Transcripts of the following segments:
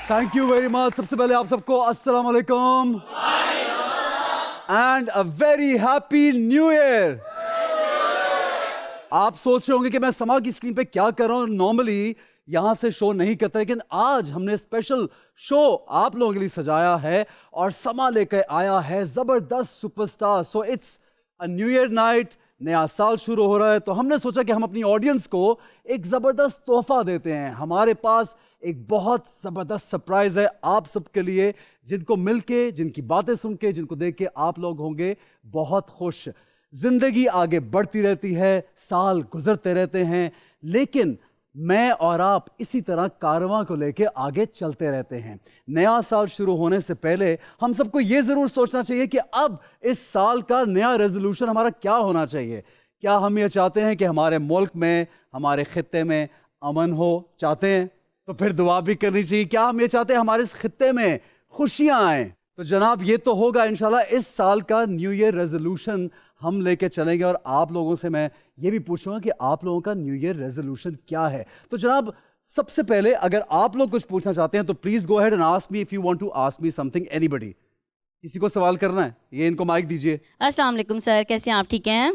Thank you very much. सबसे पहले आप सबको अस्सलाम वालेकुम and a very happy new year. आप सोच रहे होंगे कि मैं समा की स्क्रीन पे क्या कर रहा हूं। नॉर्मली यहां से शो नहीं करता, लेकिन आज हमने स्पेशल शो आप लोगों के लिए सजाया है और समा लेकर आया है जबरदस्त superstar. So it's a new year night, नया साल शुरू हो रहा है, तो हमने सोचा कि हम अपनी ऑडियंस को एक जबरदस्त तोहफा देते हैं। हमारे पास एक बहुत जबरदस्त सरप्राइज है आप सबके लिए, जिनको मिलके, जिनकी बातें सुन के, जिनको देख के आप लोग होंगे बहुत खुश। जिंदगी आगे बढ़ती रहती है, साल गुजरते रहते हैं, लेकिन मैं और आप इसी तरह कारवां को लेके आगे चलते रहते हैं। नया साल शुरू होने से पहले हम सबको ये जरूर सोचना चाहिए कि अब इस साल का नया रेजोल्यूशन हमारा क्या होना चाहिए। क्या हम ये चाहते हैं कि हमारे मुल्क में, हमारे खित्ते में अमन हो? चाहते हैं तो फिर दुआ भी करनी चाहिए। क्या हम ये चाहते हैं हमारे इस खित्ते में खुशियां आए? तो जनाब ये तो होगा इंशाल्लाह इस साल का न्यू ईयर रेजोल्यूशन हम लेके चलेंगे। और आप लोगों से मैं ये भी पूछूंगा कि आप लोगों का न्यू ईयर रेजोल्यूशन क्या है। तो जनाब सबसे पहले अगर आप लोग कुछ पूछना चाहते हैं तो please go ahead and ask me if you want to ask me something. Anybody, किसी को सवाल करना है? ये इनको माइक दीजिए। अस्सलाम वालेकुम सर, कैसे हैं आप? ठीक हैं?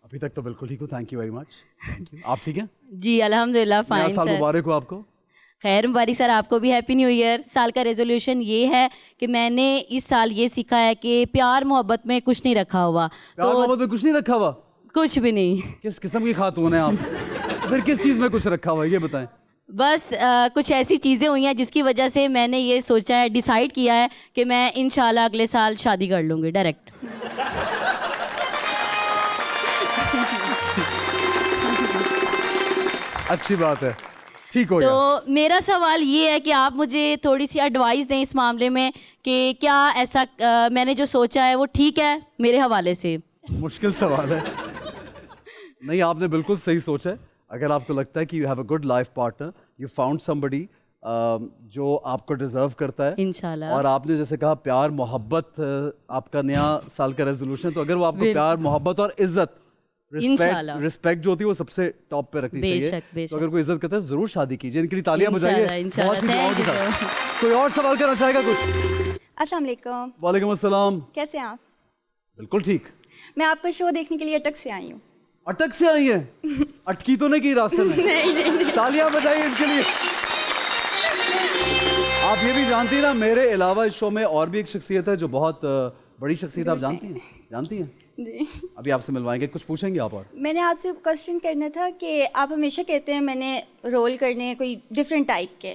अभी तक तो बिल्कुल ठीक हूँ, thank you very much. Thank you. आप ठीक हैं? जी अल्हम्दुलिल्लाह नया फाइन साल सर। मुबारक हो आपको। खैर मुबारक सर, आपको भी हैप्पी न्यू ईयर। साल का रेजोल्यूशन ये है कि मैंने इस साल ये सीखा है कि प्यार मोहब्बत में कुछ नहीं रखा हुआ। प्यार मोहब्बत में कुछ नहीं रखा हुआ? कुछ भी नहीं। किस किस्म की खातून है आप? फिर किस चीज में कुछ रखा हुआ है ये बताएं। बस कुछ ऐसी चीज़ें हुई हैं जिसकी वजह से मैंने ये सोचा है, डिसाइड किया है कि मैं इंशाल्लाह अगले साल शादी कर लूँगी डायरेक्ट। अच्छी बात है, ठीक हो गया। तो मेरा सवाल ये है कि आप मुझे थोड़ी सी एडवाइस दें इस मामले में कि क्या ऐसा मैंने जो सोचा है वो ठीक है मेरे हवाले से। मुश्किल सवाल है। नहीं, आपने बिल्कुल सही सोचा है। अगर आपको लगता है कि you have a good life partner, you found somebody जो आपको डिजर्व करता है इंशाल्लाह। और आपने जैसे कहा प्यार मोहब्बत आपका नया साल का रेजोल्यूशन, तो अगर वो आपको प्यार मोहब्बत और इज्जत, रिस्पेक्ट जो होती है वो सबसे टॉप पे रखनी चाहिए। तो अगर कोई इज्जत करता है जरूर शादी कीजिए। इनके लिए तालियां बजाइए। बहुत ही दुआओं के साथ। कोई और सवाल करना चाहेगा कुछ? अस्सलाम वालेकुम। वालेकुम अस्सलाम। कैसे हैं आप? बिल्कुल ठीक। मैं आपका शो देखने के लिए अटक से आई हूँ। अटक से आई है? अटकी तो नहीं की रास्ते में? नहीं। तालियां बजाइए इनके लिए। आप ये भी जानती हैं ना, मेरे अलावा इस शो में और भी एक शख्सियत है जो बहुत बड़ी शख्सियत, आप जानती हैं? जानती हैं? जी। अभी आपसे मिलवाएंगे, कुछ पूछेंगे आप? और मैंने आपसे क्वेश्चन करना था कि आप हमेशा कहते हैं मैंने रोल करने हैं कोई डिफरेंट टाइप के,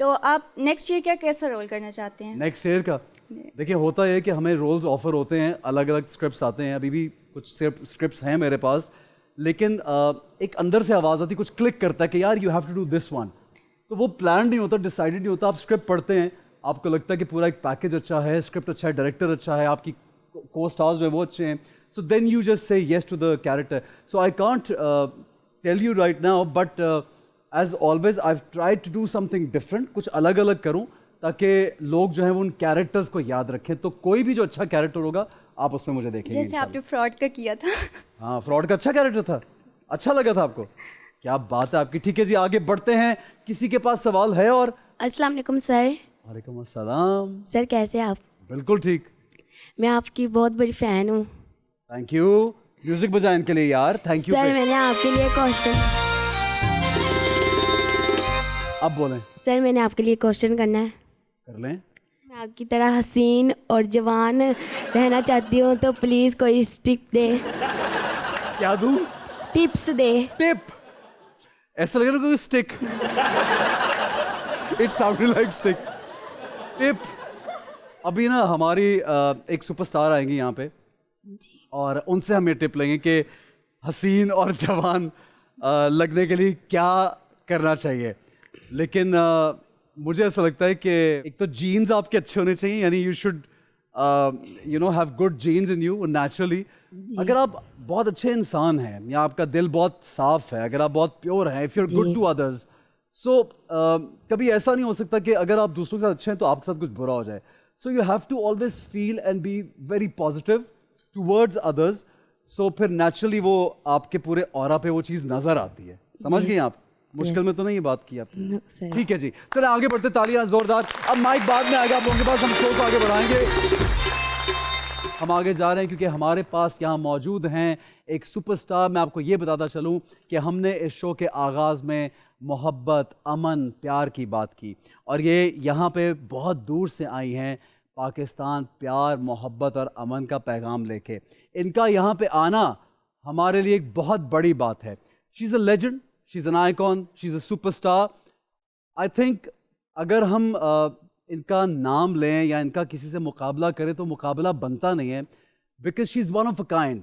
तो आप नेक्स्ट ईयर क्या कैसा रोल करना चाहते हैं? नेक्स्ट ईयर का देखिए, होता है कि हमें रोल्स ऑफर होते हैं, अलग अलग स्क्रिप्ट्स आते हैं। अभी भी कुछ स्क्रिप्ट्स हैं मेरे पास, लेकिन एक अंदर से आवाज़ आती, कुछ क्लिक करता है कि यार you have to do this one. तो वो प्लान नहीं होता, डिसाइडेड नहीं होता। आप स्क्रिप्ट पढ़ते हैं, आपको लगता है कि पूरा एक पैकेज अच्छा है, स्क्रिप्ट अच्छा है, डायरेक्टर अच्छा है, आपकी को स्टार्स जो है वो अच्छे हैं, so then you just say yes to the character. So I can't tell you right now, but as always I've tried to do something different, कुछ अलग अलग करूं ताकि लोग जो हैं वो उन कैरेक्टर्स को याद रखें। तो कोई भी जो अच्छा कैरेक्टर होगा आप उसमें मुझे देखेंगे। जैसे आपने फ्रॉड का किया था। हाँ, फ्रॉड का अच्छा कैरेक्टर था, अच्छा लगा था आपको? क्या बात है आपकी। ठीक है जी, आगे बढ़ते हैं। किसी के पास सवाल है? और अस्सलाम वालेकुम सर। वालेकुम अस्सलाम। सर कैसे हैं आप? बिल्कुल ठीक। मैं आपकी बहुत बड़ी फ़ैन हूँ। Thank you. म्यूजिक बजाए इनके लिए यार, थैंक यू। सर मैंने आपके लिए क्वेश्चन, अब बोलें। सर मैंने आपके लिए क्वेश्चन करना है। कर लें। मैं आपकी तरह हसीन और जवान रहना चाहती हूँ, तो प्लीज़ कोई टिप दे। क्या दूँ? टिप्स दे। टिप? ऐसा लग रहा है कोई stick. It sounded like stick. Tip? अभी ना हमारी एक सुपरस्टार आएंगी यहाँ पे और उनसे हम ये टिप लेंगे कि हसीन और जवान लगने के लिए क्या करना चाहिए। लेकिन मुझे ऐसा लगता है कि एक तो जीन्स आपके अच्छे होने चाहिए, यानी you should you know have good genes in you naturally. अगर आप बहुत अच्छे इंसान हैं या आपका दिल बहुत साफ है, अगर आप बहुत प्योर हैं, if you are good to others, so कभी ऐसा नहीं हो सकता कि अगर आप दूसरों के साथ अच्छे हैं तो आपके साथ कुछ बुरा हो जाए. So you have to always feel and be very positive towards others. So फिर नेचुरली वो आपके पूरे ऑरा पे वो चीज़ नजर आती है. समझ गई आप? मुश्किल में तो नहीं ये बात की आपने? No, sir. ठीक है जी, चले आगे बढ़ते. तालियां जोरदार. अब माइक बाद में आएगा आप लोगों के पास, हम शो को आगे बढ़ाएंगे. हम आगे जा रहे हैं क्योंकि हमारे पास यहाँ मौजूद हैं एक सुपरस्टार. मैं आपको ये बताता चलूँ कि हमने इस शो के आगाज़ में मोहब्बत, अमन, प्यार की बात की और ये यहाँ पे बहुत दूर से आई हैं पाकिस्तान प्यार, मोहब्बत और अमन का पैगाम लेके. इनका यहाँ पे आना हमारे लिए एक बहुत बड़ी बात है. She is a legend, she is an icon, she is a superstar. I think अगर हम इनका नाम लें या इनका किसी से मुकाबला करें तो मुकाबला बनता नहीं है, because she is one of a kind.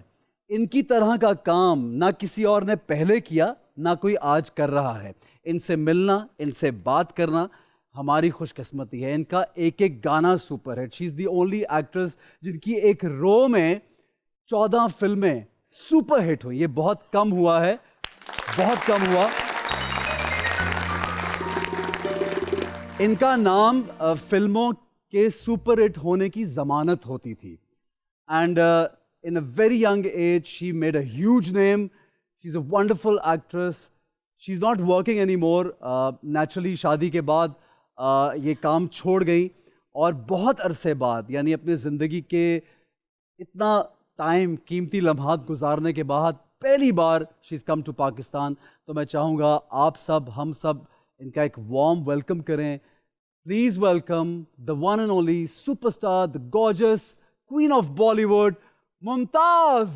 इनकी तरह का काम ना किसी और ने पहले किया, ना कोई आज कर रहा है. इनसे मिलना, इनसे बात करना हमारी खुशकिस्मती है. इनका एक एक गाना super hit. She is the only actress जिनकी एक रो में 14 फिल्में सुपर हिट हुई. ये बहुत कम हुआ है, बहुत कम हुआ. इनका नाम फिल्मों के सुपर हिट होने की जमानत होती थी. And in a very young age she made a huge name. She is a wonderful actress. She is not working any more. Naturally शादी के बाद ये काम छोड़ गई और बहुत अरसे बाद, यानी अपने ज़िंदगी के इतना टाइम, कीमती लम्हात गुजारने के बाद पहली बार she is come to Pakistan. तो मैं चाहूँगा आप सब, हम सब इनका एक वार्म वेलकम करें. Please welcome the one and only superstar, the gorgeous queen of Bollywood, Mumtaz.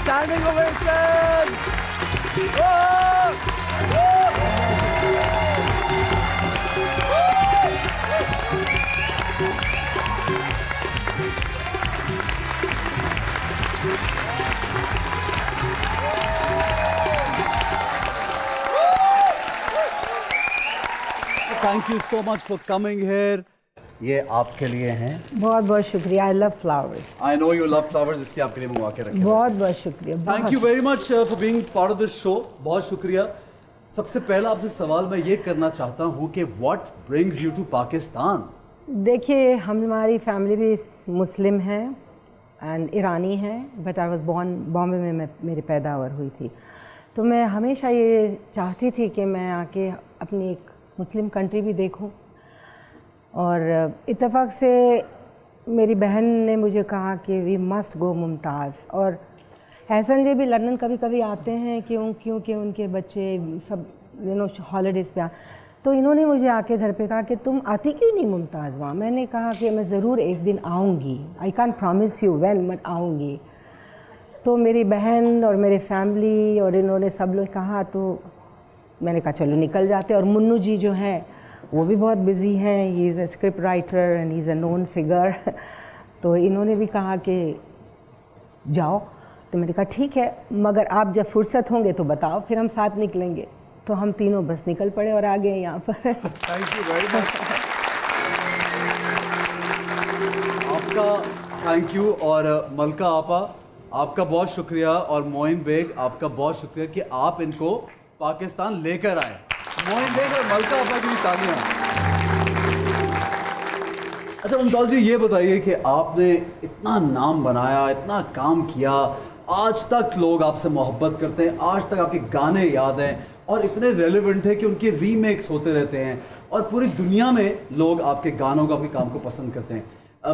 Standing ovation. Thank you so much for coming here. ये आपके लिए हैं. बहुत बहुत शुक्रिया. I love flowers. I know you love flowers, इसके आपके लिए मंगवा के रखे. बहुत बहुत शुक्रिया. Thank you very much for being part of this show. बहुत शुक्रिया. सबसे पहला आपसे सवाल मैं ये करना चाहता हूँ कि what brings you to Pakistan? देखिए, हमारी फैमिली भी मुस्लिम है एंड ईरानी है, but I was born Bombay में. मेरी पैदावार हुई थी, तो मैं हमेशा ये चाहती थी कि मैं आके अपनी एक मुस्लिम कंट्री भी देखूं. और इत्तेफाक से मेरी बहन ने मुझे कहा कि वी मस्ट गो मुमताज़. और एहसन जी भी लंदन कभी कभी आते हैं क्योंकि उनके बच्चे सब हॉलीडेज़ पे तो इन्होंने मुझे आके घर पे कहा कि तुम आती क्यों नहीं मुमताज़ वहाँ. मैंने कहा कि मैं ज़रूर एक दिन आऊँगी. I can't promise you when, but आऊँगी. तो मेरी बहन और मेरी फैमिली और इन्होंने सब लोग कहा, तो मैंने कहा चलो निकल जाते. और मुन्नू जी जो हैं वो भी बहुत बिज़ी हैं. He is a script writer and he is a known figure. तो इन्होंने भी कहा कि जाओ. तो मैंने कहा ठीक है, मगर आप जब फुर्सत होंगे तो बताओ, फिर हम साथ निकलेंगे. तो हम तीनों बस निकल पड़े और आ गए यहाँ पर. Thank you very much. आपका थैंक यू. और मलका आपा, आपका बहुत शुक्रिया. और मोइन बेग, आपका बहुत शुक्रिया कि आप इनको पाकिस्तान लेकर आए. मोइन बेग और मलका आपा की भी तालियां. अच्छा मुमताज़ जी, ये बताइए कि आपने इतना नाम बनाया, इतना काम किया, आज तक लोग आपसे मोहब्बत करते हैं, आज तक आपके गाने याद हैं और इतने रेलेवेंट है कि उनके रीमेक्स होते रहते हैं और पूरी दुनिया में लोग आपके गानों को, आपके काम को पसंद करते हैं.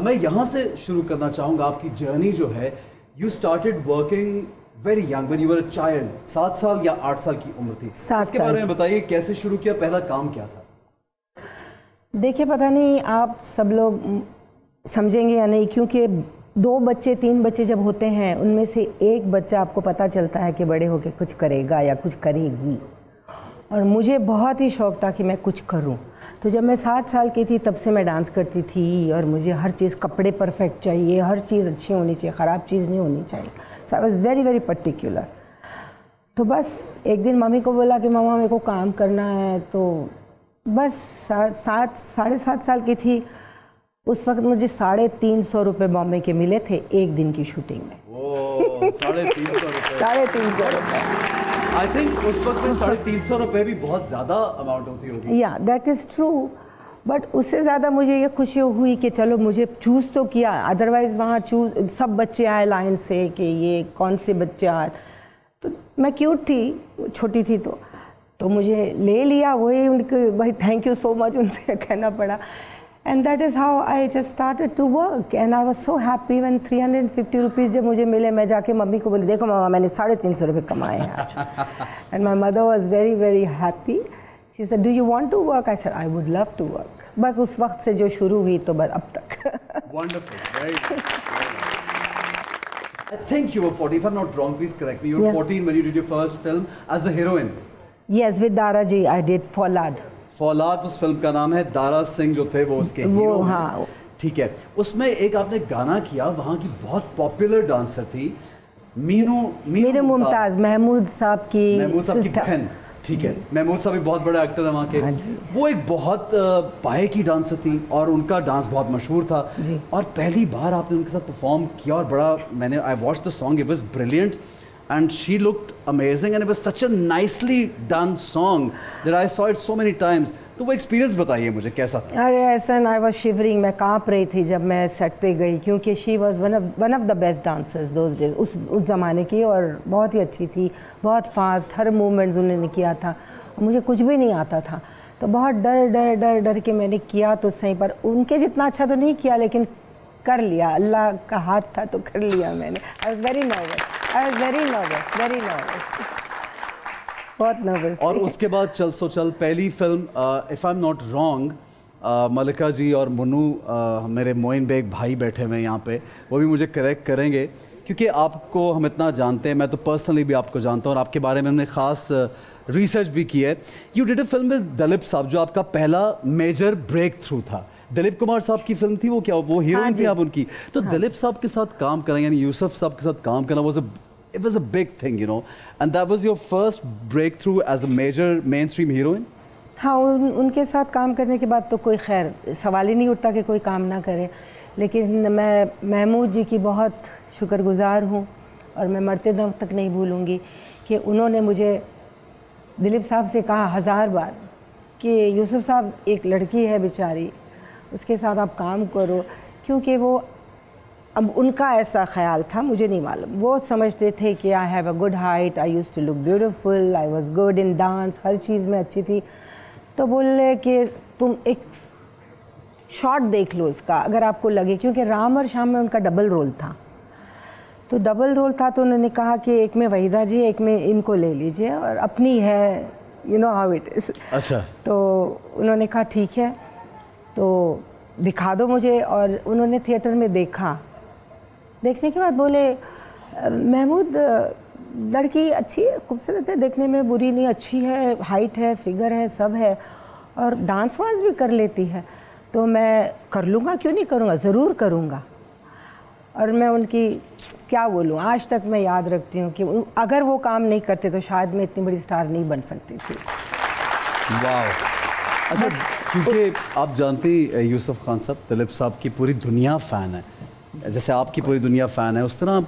मैं यहाँ से शुरू करना चाहूँगा. आपकी जर्नी जो है, you started working very young when you were a child. 7 साल या 8 साल की उम्र थी. 7 इसके बारे में बताइए, कैसे शुरू किया, पहला काम क्या था? देखिए, पता नहीं आप सब लोग समझेंगे या नहीं, क्योंकि 2 बच्चे 3 बच्चे जब होते हैं, उनमें से एक बच्चा आपको पता चलता है कि बड़े होकर कुछ करेगा या कुछ करेगी. और मुझे बहुत ही शौक़ था कि मैं कुछ करूं. तो जब मैं 7 साल की थी तब से मैं डांस करती थी और मुझे हर चीज़, कपड़े परफेक्ट चाहिए, हर चीज़ अच्छी होनी चाहिए, ख़राब चीज़ नहीं होनी चाहिए. So I was very very particular. तो बस एक दिन मम्मी को बोला कि मम्मा मेरे को काम करना है. तो बस 7 साढ़े 7 साल की थी उस वक्त मुझे 350 रुपये बॉम्बे के मिले थे एक दिन की शूटिंग में। वो 350 रुपये, 350 रुपये। आई थिंक उस वक्त में 350 रुपये भी बहुत ज़्यादा अमाउंट होती होगी। या दैट इज़ ट्रू, बट उससे ज़्यादा मुझे ये खुशी हुई कि चलो मुझे चूज़ तो किया, अदरवाइज़ वहाँ सब बच्चे आए लाइन से कि ये कौन से बच्चे आए, तो मैं क्यूट थी, छोटी थी, तो मुझे ले लिया। वही उनके भाई थैंक यू सो मच उनसे कहना पड़ा। And that is how I just started to work and I was so happy when 350 rupees जब मुझे मिले। मैं जाके मम्मी को बोली, देखो मामा मैंने 350 रुपये कमाए हैं आज। And my mother was very very happy. She said do you want to work? I said I would love to work. बस उस वक्त से जो शुरू हुई तो बस अब तक। Wonderful, very good. I think you were 40, if I'm not wrong, please correct me. You were 14 when you did your first film as a heroine. Yes, with Dara ji I did Fawlad. फौलाद उस film का नाम है, दारा सिंह जो थे वो उसके hero हैं। हाँ। ठीक है, उसमें एक आपने गाना किया, वहाँ की बहुत पॉपुलर डांसर थी मीनू मुमताज, महमूद साहब की sister. बहन। ठीक है, महमूद साहब भी बहुत बड़े एक्टर हैं वहाँ के। हाँ जी। वो एक बहुत पाए की डांसर थी और उनका डांस बहुत मशहूर था जी। और पहली बार आपने उनके साथ परफॉर्म किया और बड़ा, मैंने I watch the song, it was brilliant and she looked amazing and it was such a nicely done song that I saw it so many times. तो वो एक्सपीरियंस बताइए मुझे कैसा था? अरे ऐसा, आई वॉज शिवरिंग, मैं काँप रही थी जब मैं सेट पे गई, क्योंकि she was one of the best dancers those days, उस ज़माने की, और बहुत ही अच्छी थी, बहुत फास्ट, हर मूवमेंट्स उन्होंने किया था। मुझे कुछ भी नहीं आता था, तो बहुत डर के मैंने किया तो सही, पर उनके जितना अच्छा तो नहीं किया, लेकिन कर लिया, अल्लाह का हाथ था तो कर लिया मैंने। आई वॉज वेरी नर्वस, बहुत नर्वस। और उसके बाद चल सो चल पहली film, if I am not wrong, Malika ji और मुन्नू, मेरे मोइन बेग भाई बैठे हुए हैं यहाँ पे, वो भी मुझे करेक्ट करेंगे क्योंकि आपको हम इतना जानते हैं, मैं तो पर्सनली भी आपको जानता हूँ और आपके बारे में हमने ख़ास रिसर्च भी की है। You did a film with Dilip साहब, जो आपका पहला मेजर ब्रेक थ्रू था। दिलीप कुमार साहब की फिल्म थी वो, क्या वो हीरोइन थी आप उनकी? तो दिलीप साहब के साथ काम करना, यानी यूसुफ साहब के साथ काम करना it was a big thing, you know, and that was your first breakthrough as a major mainstream heroine. हाँ, उनके साथ काम करने के बाद तो कोई खैर सवाल ही नहीं उठता कि कोई काम ना करे, लेकिन मैं महमूद जी की बहुत शुक्रगुजार हूँ और मैं मरते दम तक नहीं भूलूँगी कि उन्होंने मुझे दिलीप साहब से कहा 1000 बार कि यूसुफ साहब, एक लड़की है बेचारी, उसके साथ आप काम करो, क्योंकि वो, अब उनका ऐसा ख्याल था, मुझे नहीं मालूम, वो समझते थे कि I have a good height, I use to look beautiful, I was good in dance, हर चीज़ में अच्छी थी, तो बोले कि तुम एक शॉट देख लो उसका, अगर आपको लगे, क्योंकि राम और श्याम में उनका डबल रोल था, तो डबल रोल था, तो उन्होंने कहा कि एक में वहीदा जी, एक में इनको ले लीजिए, और अपनी है, you know how it is. अच्छा। तो उन्होंने कहा ठीक है, तो दिखा दो मुझे, और उन्होंने थिएटर में देखा, देखने के बाद बोले महमूद, लड़की अच्छी है, खूबसूरत है, देखने में बुरी नहीं, अच्छी है, हाइट है, फिगर है, सब है, और डांस वांस भी कर लेती है, तो मैं कर लूँगा, क्यों नहीं करूँगा, ज़रूर करूँगा। और मैं उनकी क्या बोलूँ, आज तक मैं याद रखती हूँ कि अगर वो काम नहीं करते तो शायद मैं इतनी बड़ी स्टार नहीं बन सकती थी। वाह। अच्छा, क्योंकि आप जानती यूसुफ खान साहब, दिलीप साहब की पूरी दुनिया फ़ैन है, जैसे आपकी पूरी दुनिया फ़ैन है, उस तरह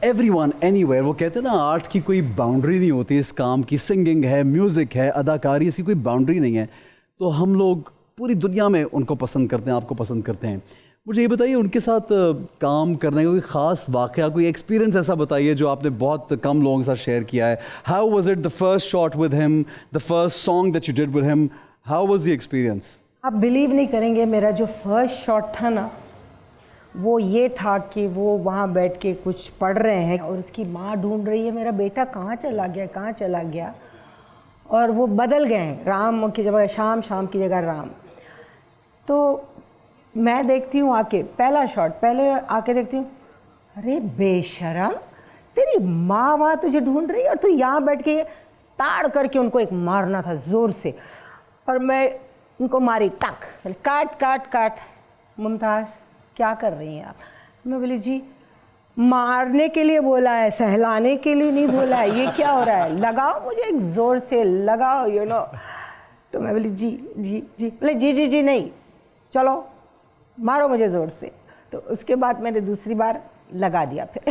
एवरीवन एनीवेयर, वो कहते हैं ना, आर्ट की कोई बाउंड्री नहीं होती इस काम की, सिंगिंग है, म्यूज़िक है, अदाकारी, इसकी कोई बाउंड्री नहीं है, तो हम लोग पूरी दुनिया में उनको पसंद करते हैं, आपको पसंद करते हैं। मुझे ये बताइए, उनके साथ काम करने का कोई ख़ास वाक़या, कोई एक्सपीरियंस ऐसा बताइए जो आपने बहुत कम लोगों के साथ शेयर किया है। How was it the first shot with him, the first song that you did with him, how was the experience? आप बिलीव नहीं करेंगे, मेरा जो फर्स्ट शॉट था ना, वो ये था कि वो वहाँ बैठ के कुछ पढ़ रहे हैं और उसकी माँ ढूंढ रही है, मेरा बेटा कहाँ चला गया, और वो बदल गए हैं, राम की जगह श्याम, श्याम की जगह राम। तो मैं देखती हूँ आके, पहला शॉट, पहले आके देखती हूँ, अरे बेशरम, तेरी माँ वहाँ तुझे ढूंढ रही है और तू यहाँ बैठ के ताड़ करके उनको एक मारना था ज़ोर से, और मैं उनको मारी, टक, काट काट काट। मुमताज़ क्या कर रही हैं आप? मैं बोली जी, मारने के लिए बोला है, सहलाने के लिए नहीं बोला है, ये क्या हो रहा है, लगाओ मुझे एक ज़ोर से लगाओ, यू नो। तो मैं बोली जी जी जी, बोले जी जी जी नहीं, चलो मारो मुझे ज़ोर से। तो उसके बाद मैंने दूसरी बार लगा दिया फिर।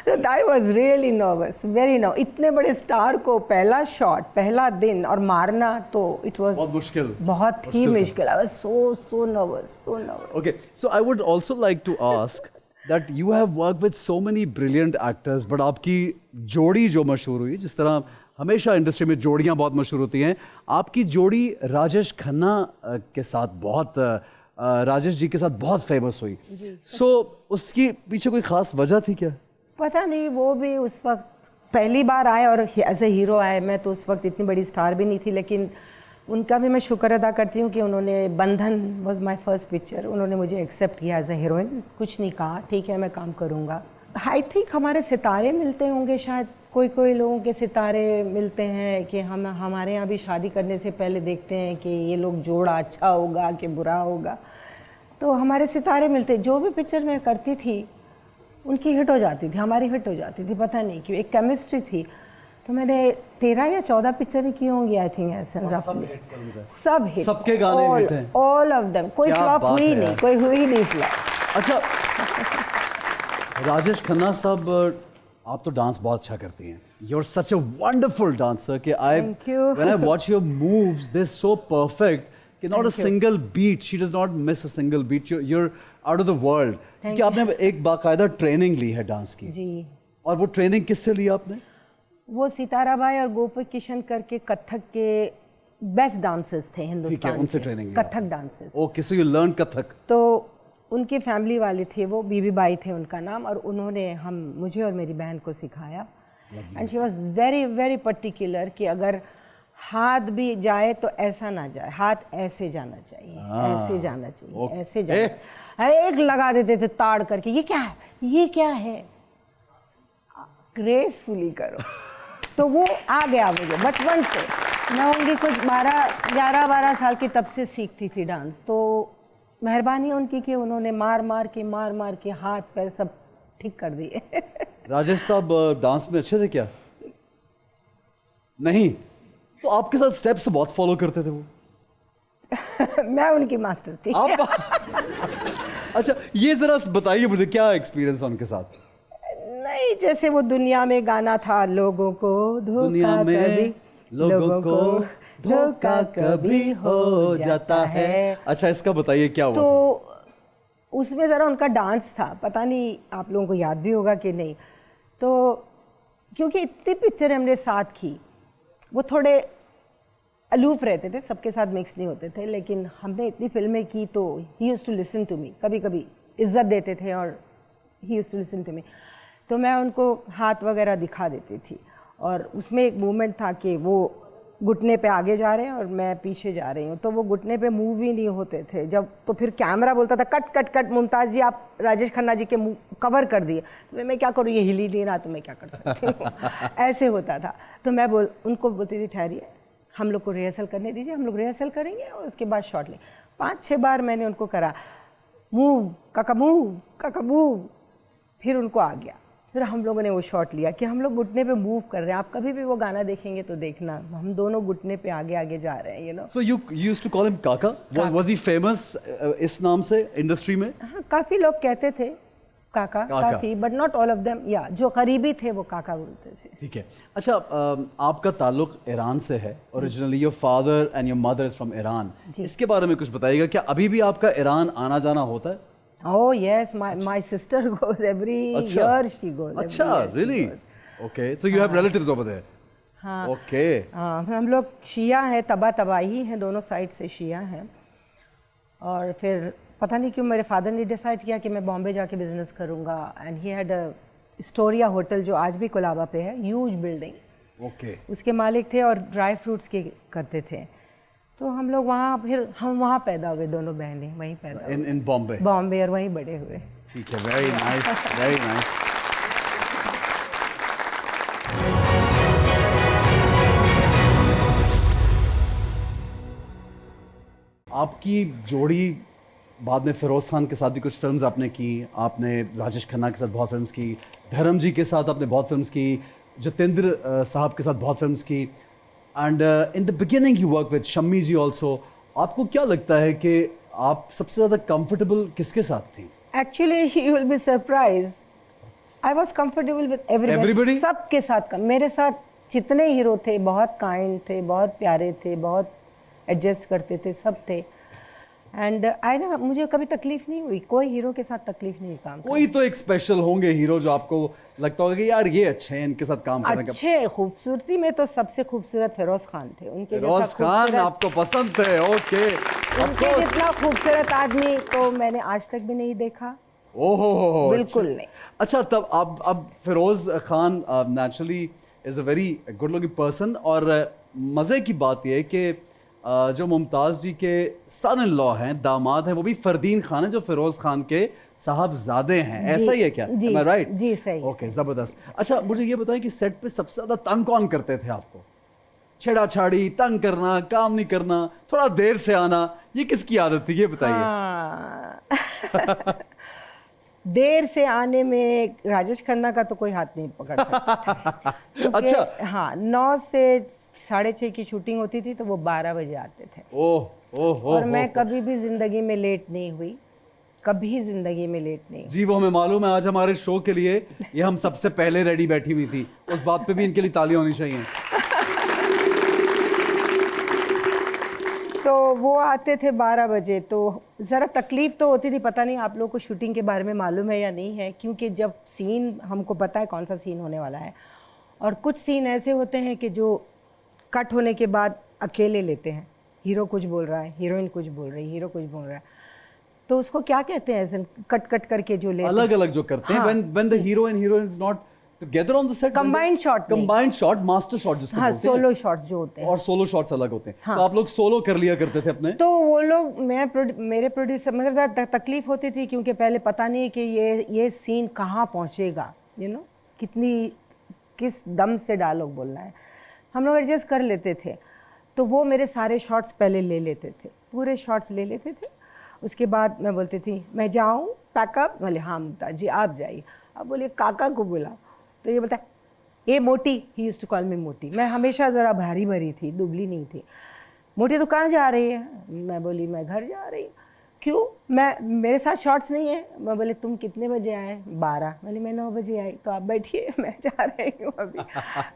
तो I was really nervous, very nervous. इतने बड़े स्टार को पहला शॉट, पहला दिन और मारना, तो इट वॉज बहुत मुश्किल, बहुत ही मुश्किल। I was so nervous, so nervous. Okay, so I would also like to ask that you have worked with so many brilliant actors, but आपकी जोड़ी जो मशहूर हुई, जिस तरह हमेशा इंडस्ट्री में जोड़ियां बहुत मशहूर होती हैं, आपकी जोड़ी राजेश खन्ना के साथ राजेश जी के साथ बहुत फेमस हुई। So उसकी पीछे कोई खास वजह थी क्या? पता नहीं, वो भी उस वक्त पहली बार आए और एज ए हीरो आए। मैं तो उस वक्त इतनी बड़ी स्टार भी नहीं थी, लेकिन उनका भी मैं शुक्र अदा करती हूँ कि उन्होंने, बंधन वाज माय फर्स्ट पिक्चर, उन्होंने मुझे एक्सेप्ट किया एज ए हीरोइन। कुछ नहीं कहा, ठीक है मैं काम करूँगा। आई थिंक हमारे सितारे मिलते होंगे शायद, कोई लोगों के सितारे मिलते हैं कि हम हमारे यहाँ भी शादी करने से पहले देखते हैं कि ये लोग जोड़ा अच्छा होगा कि बुरा होगा। तो हमारे सितारे मिलते, जो भी पिक्चर मैं करती थी उनकी हिट हो जाती थी, हमारी हिट हो जाती थी, पता नहीं क्यों, एक केमिस्ट्री थी। तो मैंने 13 या 14 पिक्चरें की होंगी आई थिंक ऐसे रफली। सब हिट, सबके गाने हिट हैं, ऑल ऑफ देम। कोई फ्लॉप हुई नहीं, कोई हुई नहीं फ्लॉप। अच्छा राजेश खन्ना साहब, आप तो डांस बहुत अच्छा करती हैं। You're such a wonderful dancer कि Thank you. when I watch your moves, they're so perfect कि not a single beat, she does not miss a single beat. You're out of the world. कि आपने एक बाकायदा training ली है dance की। जी। और वो ट्रेनिंग किससे ली आपने? वो सितारा भाई और गोपी किशन करके कथक के बेस्ट डांसर्स थे हिंदुस्तान के, उनसे training Kathak dancers. Okay, so you learn Kathak. तो उनकी फैमिली वाले थे, वो बीबी बाई थे उनका नाम, और उन्होंने मुझे और मेरी बहन को सिखाया। And she was very very particular कि अगर हाथ भी जाए तो ऐसा ना जाए, हाथ ऐसे जाना चाहिए, ऐसे जाना चाहिए, ऐसे जाना। एक लगा देते थे ताड़ करके, ये क्या है, ये क्या है, ग्रेसफुली करो। तो वो आ गया मुझे बचपन से। मैं होंगी कुछ 11-12 साल की, तब से सीखती थी डांस। तो मेहरबानी उनकी कि उन्होंने मार मार के हाथ पैर सब ठीक कर दिए। राजेश साहब डांस में अच्छे थे क्या? नहीं, तो आपके साथ स्टेप्स बहुत फॉलो करते थे वो? मैं उनकी मास्टर थी। आप अच्छा, ये जरा बताइए मुझे, क्या एक्सपीरियंस है उनके साथ? नहीं, जैसे वो दुनिया में गाना था, लोगों को दुनिया में लोगों को धोखा कभी हो जाता है। अच्छा, इसका बताइए क्या हुआ? तो उसमें ज़रा उनका डांस था, पता नहीं आप लोगों को याद भी होगा कि नहीं। तो क्योंकि इतनी पिक्चर हमने साथ की, वो थोड़े अलूफ रहते थे, सबके साथ मिक्स नहीं होते थे, लेकिन हमने इतनी फिल्में की तो he used to listen to me. कभी कभी इज्जत देते थे और he used to listen to me. तो मैं उनको हाथ वगैरह दिखा देती थी, और उसमें एक मूवमेंट था कि वो घुटने पे आगे जा रहे हैं और मैं पीछे जा रही हूँ, तो वो घुटने पे मूव ही नहीं होते थे। जब तो फिर कैमरा बोलता था कट कट कट, मुमताज़ जी आप राजेश खन्ना जी के मुंह कवर कर दिए। तो मैं क्या करूँ, ये हिल ही नहीं रहा, तो मैं क्या कर सकती हूँ। ऐसे होता था। तो मैं उनको बोलती थी ठहरिए, हम लोग को रिहर्सल करने दीजिए, हम लोग रिहर्सल करेंगे और उसके बाद शॉट लें। 5-6 बार मैंने उनको करा, मूव काका मूव, काका मूव, फिर उनको आ गया। फिर हम लोगों ने वो शॉट लिया कि हम लोग घुटने पे मूव कर रहे हैं। आप कभी भी वो गाना देखेंगे तो देखना, हम दोनों घुटने पे आगे आगे जा रहे हैं, you know. So you used to call him Kaka? Was he famous इस नाम से इंडस्ट्री में? हाँ, काफ़ी लोग कहते थे काका, काफ़ी, but not all of them. या जो करीबी थे वो काका बोलते थे। ठीक है। अच्छा, आपका ताल्लुक ईरान से है originally, your father and your mother is from Iran. इसके बारे में कुछ बताइएगा, क्या अभी भी आपका ईरान आना जाना होता है? Oh yes, my sister goes every year. She goes. अच्छा, really? Okay, so you have relatives over there. हाँ. Okay. हम लोग शिया हैं, तबाही हैं, दोनों साइड से शिया हैं। और फिर पता नहीं क्यों मेरे फादर ने डिसाइड किया कि मैं बॉम्बे जाके बिजनेस करूँगा, and he had Astoria hotel जो आज भी कोलाबा पे है, ह्यूज बिल्डिंग। Okay. उसके मालिक थे और ड्राई फ्रूट्स के करते थे। तो हम लोग वहाँ, फिर हम वहाँ पैदा हुए, दोनों बहनें वहीं पैदा हुए। In Bombay. बॉम्बे, और वहीं बड़े हुए। ठीक है, very nice, very nice. आपकी जोड़ी बाद में फिरोज खान के साथ भी कुछ फिल्म्स आपने की, आपने राजेश खन्ना के साथ बहुत फिल्म्स की, धर्म जी के साथ आपने बहुत फिल्म्स की, जतेंद्र साहब के साथ बहुत फिल्म्स की, and in the beginning you work with Shammi ji also. आपको क्या लगता है कि आप सबसे ज्यादा कंफर्टेबल किसके साथ थी? Actually you will be surprise, I was comfortable with Everybody? Everybody, सबके साथ। मेरे साथ जितने हीरो थे बहुत काइंड थे, बहुत प्यारे थे, बहुत एडजस्ट करते थे, सब थे। एंड आई ना, मुझे कभी तकलीफ नहीं हुई, कोई हीरो के साथ तकलीफ नहीं हुई काम करने कोई तो एक स्पेशल होंगे हीरो जो आपको लगता होगा कि यार ये अच्छे हैं, इनके साथ काम करने में। का। अच्छे खूबसूरती में तो सबसे खूबसूरत फिरोज खान थे। उनके फिरोज जैसा खान खूबसूरत- आपको पसंद थे? ओके, उनके जितना खूबसूरत आदमी तो मैंने आज तक भी नहीं देखा। ओहो, बिल्कुल नहीं। अच्छा, तब अब Feroz Khan naturally is a very good looking person, और मज़े की बात यह है कि जो मुमताज़ जी के सन इन लॉ हैं, दामाद हैं, वो भी फरदीन खान हैं जो फिरोज खान के साहबजादे हैं। ऐसा ही है क्या? जी, Am I right? जी, सही, ओके, ज़बरदस्त। अच्छा, मुझे ये बताएं कि सेट पे सबसे ज़्यादा तंग कौन करते थे आपको? छेड़ा छाड़ी, तंग करना, काम नहीं करना, थोड़ा देर से आना, ये किसकी आदत थी, ये बताइए। हाँ। देर से आने में राजेश खन्ना का तो कोई हाथ नहीं पकड़ सकता। क्योंकि अच्छा। हाँ, 9 से 6:30 की शूटिंग होती थी तो वो 12 बजे आते थे। ओह ओह, और मैं कभी भी जिंदगी में लेट नहीं हुई, कभी जिंदगी में लेट नहीं हुई। जी, वो हमें मालूम है। आज हमारे शो के लिए ये हम सबसे पहले रेडी बैठी हुई थी, उस बात पे भी इनके लिए तालियां होनी चाहिए। तो वो आते थे 12 बजे, तो ज़रा तकलीफ़ तो होती थी। पता नहीं आप लोगों को शूटिंग के बारे में मालूम है या नहीं है, क्योंकि जब सीन, हमको पता है कौन सा सीन होने वाला है, और कुछ सीन ऐसे होते हैं कि जो कट होने के बाद अकेले लेते हैं। हीरो कुछ बोल रहा है, हीरोइन कुछ बोल रही है, हीरो कुछ बोल रहा है, तो उसको क्या कहते हैं? ऐसे कट कट करके जो लेते अलग अलग जो करते हैं, हाँ। when the hero and heroine is not together on the set, Combined shot नहीं। combined shot, master shot जिसको हाँ, बोलते हैं, सोलो शॉट्स जो होते हैं। और सोलो शॉट्स अलग होते हैं। हाँ। तो आप लोग सोलो कर लिया करते थे अपने? तो वो लोग, मेरे प्रोड्यूसर, मगर ज़्यादा तकलीफ होती थी क्योंकि पहले पता नहीं कि ये सीन कहाँ पहुँचेगा, किस दम से डायलॉग बोलना है। हम लोग एडजस्ट कर लेते थे, तो वो मेरे सारे शॉट्स पहले ले लेते थे, पूरे शॉट्स ले लेते थे। उसके बाद मैं बोलती थी मैं जाऊँ पैकअप, बोले हाँ मुमताज जी आप जाइए। अब बोले काका को बुला, तो ये बता ये मोटी, he used to call me मोटी। मैं हमेशा ज़रा भारी भरी थी, दुबली नहीं थी। मोटी तो कहाँ जा रही है? मैं बोली मैं घर जा रही हूँ। क्यों? मेरे साथ शॉर्ट्स नहीं है। मैं बोले तुम कितने बजे आए? 12। बोले मैं 9 बजे आई। तो आप बैठिए, मैं जा रही हूँ अभी।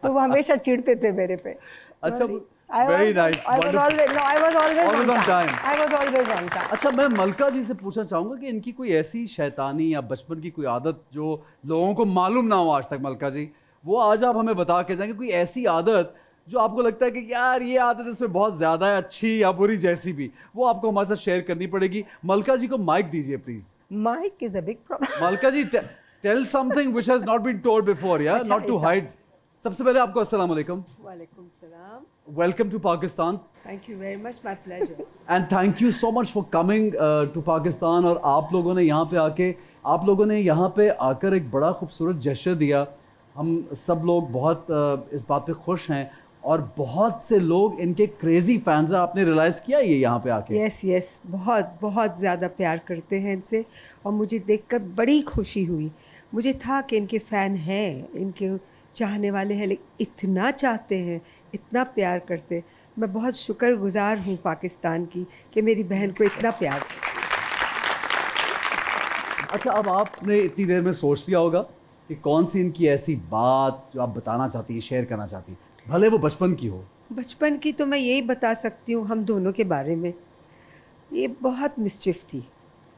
तो वो हमेशा चिढ़ते थे मेरे पे। अच्छा, I very was- nice, I was wonderful. always- no, I was always Always on on time. time. I was always on time. अच्छा, मैं मलका जी से पूछना चाहूंगा कि इनकी कोई ऐसी शैतानी या बचपन की कोई आदत जो लोगों को मालूम ना हो आज तक, मलका जी, वो आज आप हमें बता के जाएंगे। कोई ऐसी आदत जो आपको लगता है कि यार ये आदत इसमें बहुत ज्यादा है, अच्छी या बुरी जैसी भी, वो आपको हमारे साथ शेयर करनी पड़ेगी। मलका जी को माइक दीजिए please. Mike is a big problem. Malka ji, tell something which has not been told before, या नॉट टू हाइड। सबसे पहले आपको अस्सलाम वालेकुम, Walaikum salam. Welcome to Pakistan, Thank you very much. My pleasure. And thank you so much for coming to Pakistan. और आप लोगों ने यहाँ पे आकर एक बड़ा खूबसूरत जेस्चर दिया। हम सब लोग बहुत इस बात पे खुश हैं, और बहुत से लोग इनके क्रेजी फैंस हैं। आपने रियलाइज़ किया ये यहाँ पे आके? Yes, yes. बहुत बहुत ज़्यादा प्यार करते हैं इनसे, और मुझे देखकर बड़ी खुशी हुई। मुझे था कि इनके फ़ैन हैं, इनके चाहने वाले हैं, लेकिन इतना चाहते हैं, इतना प्यार करते। मैं बहुत शुक्रगुजार हूँ पाकिस्तान की कि मेरी बहन को इतना प्यार। अच्छा, अब आपने इतनी देर में सोच लिया होगा कि कौन सी इनकी ऐसी बात जो आप बताना चाहती हैं, शेयर करना चाहती हैं, भले वो बचपन की हो। बचपन की तो मैं यही बता सकती हूँ हम दोनों के बारे में। ये बहुत मिस्चिफ थी,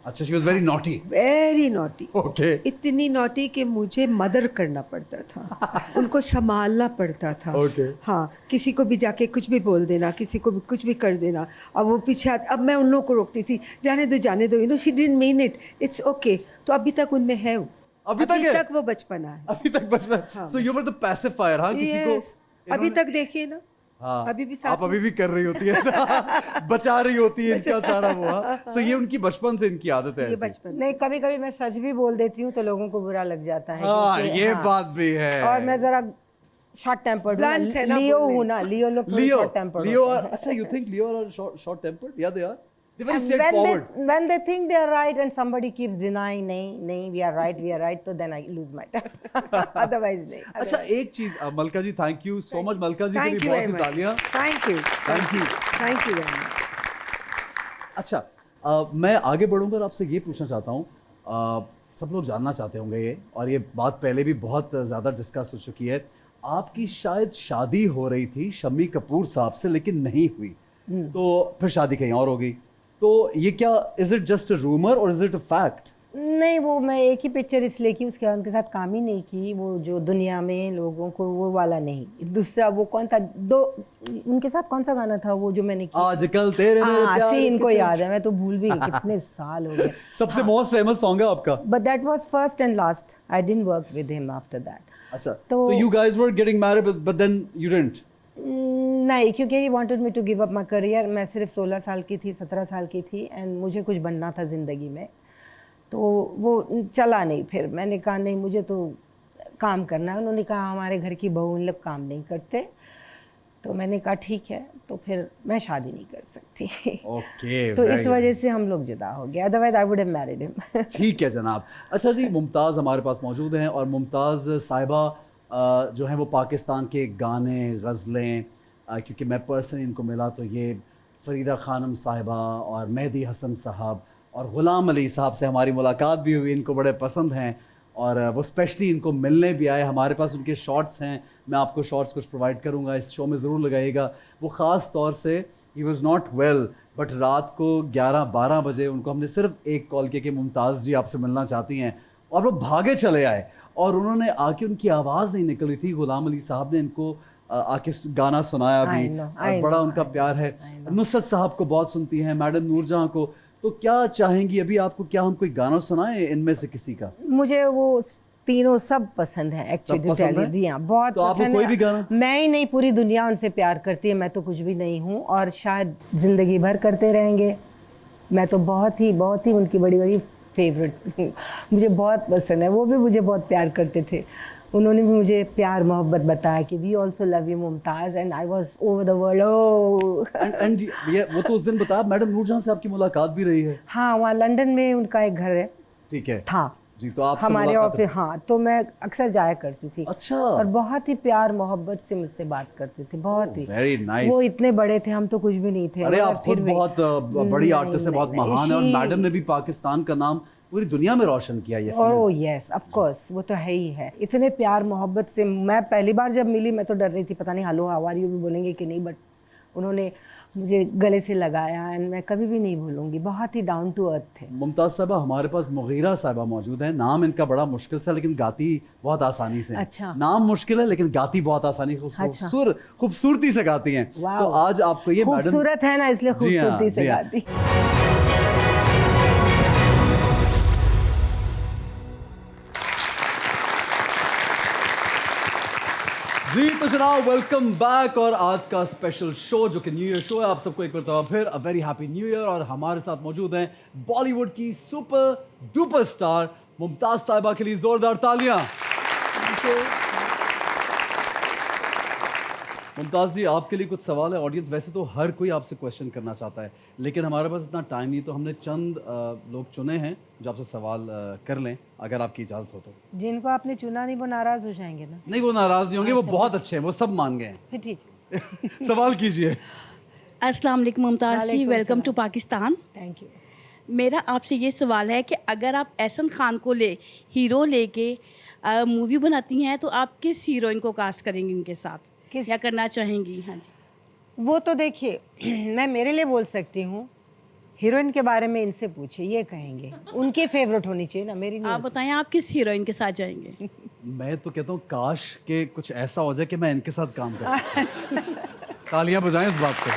अच्छा, she was very naughty. Very naughty. Okay. इतनी नॉटी कि मुझे मदर करना पड़ता था, उनको संभालना पड़ता था। Okay. हाँ, किसी को भी जाके कुछ भी बोल देना, किसी को भी कुछ भी कर देना, अब वो पीछे अब मैं उन लोगों को रोकती थी, जाने दो, you know she didn't mean it, it's okay. तो अभी तक उनमें है वो, अभी तक है? वो बचपना है। अभी तक बचपन। So you were the pacifier. हाँ, किसी को Yes. अभी तक देखिए ना। हाँ, अभी भी साथ आप अभी भी कर रही होती है बचा रही होती है इनका सारा वो। सो ये उनकी बचपन से इनकी आदत है ये ऐसी। बचपन। नहीं, कभी कभी मैं सच भी बोल देती हूँ तो लोगों को बुरा लग जाता है। हाँ, क्योंकि- ये हाँ, बात भी है। और मैं जरा शॉर्ट टेम्पर्ड Blunt है ना लियो बोलने। हूँ ना, लियो लोग लियो, शॉर्ट टेम्पर्ड लियो और अच्छा, you think Leo are short tempered? Yeah, they are. They're very straightforward. when they think they are right and somebody keeps denying नहीं we are right, तो then I lose my temper. Otherwise नहीं। अच्छा, एक चीज मलका जी, thank you so much. मलका जी के thank लिए यू बहुत वेरी सी तालियां। Much. Thank you, thank you. Thank you very much. अच्छा, मैं आगे बढ़ूंगा और आपसे ये पूछना चाहता हूँ, सब लोग जानना चाहते होंगे ये, और ये बात पहले भी बहुत ज़्यादा डिस्कस हो चुकी है, आपकी शायद शादी हो रही थी शम्मी कपूर साहब से लेकिन नहीं हुई, तो फिर शादी कहीं और हो गई, तो ये क्या, is it just a rumour और इज इट अ फैक्ट? नहीं, वो मैं एक ही पिक्चर इसलिए की, उसके बाद उनके साथ काम ही नहीं की। वो जो दुनिया में लोगों को वो वाला नहीं, दूसरा वो कौन था, उनके साथ कौन सा गाना था वो जो मैंने किया? आजकल तेरे मेरे हाँ, प्यार सीन को के याद है, मैं तो भूल भी गई, कितने साल हो गए। सबसे मोस्ट फेमस सॉन्ग है आपका। But that was first and last, I didn't work with him after that. अच्छा, तो you guys were getting married but then you didn't? नहीं, क्योंकि he wanted me to give up my career. मैं सिर्फ 16 साल की थी, 17 साल की थी, एंड मुझे कुछ बनना था ज़िंदगी में, तो वो चला नहीं। फिर मैंने कहा नहीं, मुझे तो काम करना है। उन्होंने कहा हमारे घर की बहू इन लोग काम नहीं करते, तो मैंने कहा ठीक है, तो फिर मैं शादी नहीं कर सकती। ओके, तो इस वजह से हम लोग जुदा हो गए, otherwise I would have married him. ठीक है जनाब। अच्छा जी, मुमताज़ हमारे पास मौजूद हैं, और मुमताज़ साहिबा जो हैं वो पाकिस्तान के गाने, गज़लें, क्योंकि मैं पर्सनली इनको मिला तो ये फ़रीदा ख़ानम साहिबा और मेहदी हसन साहब और ग़ुलाम अली साहब से हमारी मुलाकात भी हुई, इनको बड़े पसंद हैं और वो स्पेशली इनको मिलने भी आए। हमारे पास उनके शॉर्ट्स हैं, मैं आपको शॉर्ट्स कुछ प्रोवाइड करूंगा, इस शो में ज़रूर लगाइएगा। वो ख़ास तौर से he was not well, but रात को 11-12 बजे उनको हमने सिर्फ एक कॉल किया कि मुमताज़ जी आपसे मिलना चाहती हैं, और वो भागे चले आए, और उन्होंने आके, उनकी आवाज़ नहीं निकल रही थी, ग़ुलाम अली साहब ने इनको आके गाना सुनाया भी, और बड़ा उनका प्यार है। नुसरत साहब को बहुत सुनती हैं, मैडम नूरजहां को, तो क्या चाहेंगी अभी आपको, क्या हम कोई गाना सुनाएं इनमें से किसी का? मुझे वो तीनों सब पसंद है एक्चुअली, बहुत तो आपको पसंद कोई है। भी गाना? मैं ही नहीं, पूरी दुनिया उनसे प्यार करती है, मैं तो कुछ भी नहीं हूँ, और शायद ज़िंदगी भर करते रहेंगे। मैं तो बहुत ही उनकी बड़ी बड़ी फेवरेट हूँ, मुझे बहुत पसंद है। वो भी मुझे बहुत प्यार करते थे, उन्होंने भी मुझे प्यार मोहब्बत बताया कि we also love you Mumtaz, and I was over the world. एंड ये वो तो उस दिन बताया, मैडम नूरजहां से आपकी मुलाकात भी रही है? हाँ, वहाँ लंदन में उनका एक घर है, ठीक है, था जी, तो आपसे हमारे मुलाकात ऑफिस। हाँ, तो मैं अक्सर जाया करती थी। अच्छा। और बहुत ही प्यार मोहब्बत से मुझसे बात करते थे, बहुत ही। Very nice. वो इतने बड़े थे, हम तो कुछ भी नहीं थे। अरे मगर आप खुद फिर भी- बहुत बड़ी आर्टिस्ट है, बहुत नहीं, महान है, और she- मैडम ने भी पाकिस्तान का नाम पूरी दुनिया में रोशन किया है। ओह यस, ऑफ कोर्स, वो तो है ही है। इतने प्यार मोहब्बत से, मैं पहली बार जब मिली मैं तो डर रही थी, पता नहीं हेलो हाउ आर यू भी बोलेंगे कि नहीं, बट उन्होंने मुझे गले से लगाया, एंड मैं कभी भी नहीं भूलूंगी। बहुत ही डाउन टू अर्थ थे। मुमताज़ साहबा, हमारे पास मुगीरा साहिबा मौजूद है। नाम इनका बड़ा मुश्किल सा, लेकिन गाती बहुत आसानी से है। अच्छा। नाम मुश्किल है लेकिन गाती बहुत आसानी, अच्छा। खूबसूरती से गाती हैं। वाह। तो आज आपको ये मैडम, खूबसूरत है ना, इसलिए जी हाँ, खूबसूरती से जी हाँ। गाती। जी तो जनाब, वेलकम बैक। और आज का स्पेशल शो जो कि न्यू ईयर शो है, आप सबको एक बार फिर a very happy new year. और हमारे साथ मौजूद हैं बॉलीवुड की सुपर डुपर स्टार मुमताज़ साहिबा, के लिए जोरदार तालियां। मुमताज़ जी, आपके लिए कुछ सवाल है। ऑडियंस वैसे तो हर कोई आपसे क्वेश्चन करना चाहता है, लेकिन हमारे पास इतना टाइम नहीं, तो हमने चंद लोग चुने हैं जो आपसे सवाल कर लें, अगर आपकी इजाज़त हो तो। जिनको आपने चुना नहीं वो नाराज हो जाएंगे ना? नहीं, वो नाराज़ नहीं होंगे, वो बहुत अच्छे हैं, वो सब मान गए हैं। फिर ठीक। सवाल कीजिए। अस्सलाम वालेकुम Mumtaz ji, welcome to Pakistan. Thank you. मेरा आपसे ये सवाल है कि अगर आप एहसन खान को हीरो लेके मूवी बनाती हैं, तो आप किस हीरोइन को कास्ट करेंगी इनके साथ, या करना चाहेंगी? हाँ जी। वो तो देखिए, मैं मेरे लिए बोल सकती हूँ, हीरोइन के बारे में इनसे पूछिए, ये कहेंगे। उनकी फेवरेट होनी चाहिए ना, मेरी नहीं। आप बताएं आप किस हीरोइन के साथ जाएंगे? मैं तो कहता हूँ काश के कुछ ऐसा हो जाए कि मैं इनके साथ काम कर सकूं। तालियां बजाएं इस बात पे।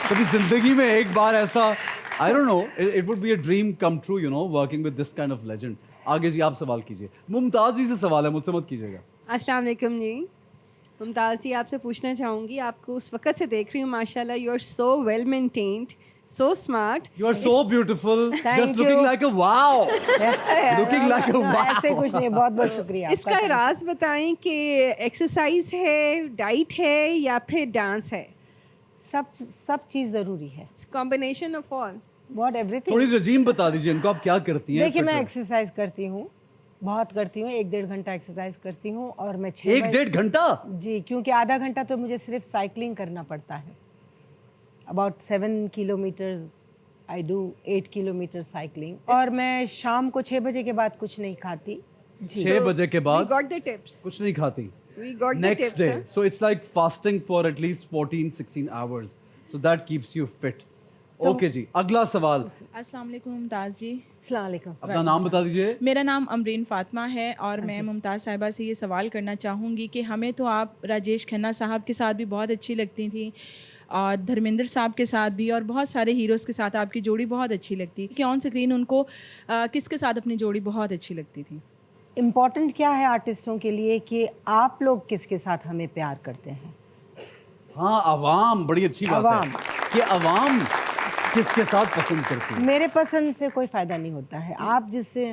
कभी जिंदगी में एक बार ऐसा, आई don't no, it would be a dream come true, you know, working with this kind of legend. आगे जी आप सवाल कीजिए। मुमताज़ जी से सवाल है, मुझसे मत कीजिएगा। अस्सलाम वालेकुम जी। मुमताज़ जी, आपसे पूछना चाहूँगी, आपको उस वक्त से देख रही हूँ, माशाल्लाह, you are so well maintained, so smart. You are so beautiful, Thank just looking you. like a wow. Looking like a wow. ऐसे कुछ नहीं, बहुत बहुत शुक्रिया आपका। इसका राज बताएं कि एक्सरसाइज है, डाइट है, या फिर डांस है? सब चीज़ ज़रूरी है। Combination of all. बहुत एवरीथिंग। थोड़ी रजीम बता दीजिए इनको, आप क्या करती हैं? देखिए, मैं फिर एक्सरसाइज करती हूँ, बहुत करती हूँ, 1-1.5 घंटा एक्सरसाइज करती हूँ, और मैं 1-1.5 घंटा? जी, क्योंकि आधा घंटा तो मुझे सिर्फ साइकिलिंग करना पड़ता है। About 7 kilometres I do 8 kilometre cycling और मैं शाम को 6 बजे के बाद कुछ नहीं खाती जी 6 बजे के We बाद got the tips. कुछ नहीं खाती. We got the Next tips. day. Huh? So it's like fasting for at least 14-16 hours. So that keeps you fit. Okay जी, अगला सवाल. अस्सलाम वालेकुम मुमताज़ जी। अस्सलाम वालेकुम। अपना नाम बता दीजिए. मेरा नाम अमरीन फ़ातिमा है और मैं मुमताज़ साहिबा से ये सवाल करना चाहूँगी कि हमें तो आप राजेश खन्ना साहब के साथ भी बहुत अच्छी लगती थी और धर्मेंद्र साहब के साथ भी और बहुत सारे हीरोज़ के साथ आपकी जोड़ी बहुत अच्छी लगती कि ऑन स्क्रीन उनको किसके साथ अपनी जोड़ी बहुत अच्छी लगती थी? इम्पॉर्टेंट क्या है आर्टिस्टों के लिए कि आप लोग किसके साथ हमें प्यार करते हैं. हाँ, अवाम बड़ी अच्छी बात अवाम। है कि अवाम किसके साथ पसंद करती है. मेरे पसंद से कोई फ़ायदा नहीं होता है. आप जिससे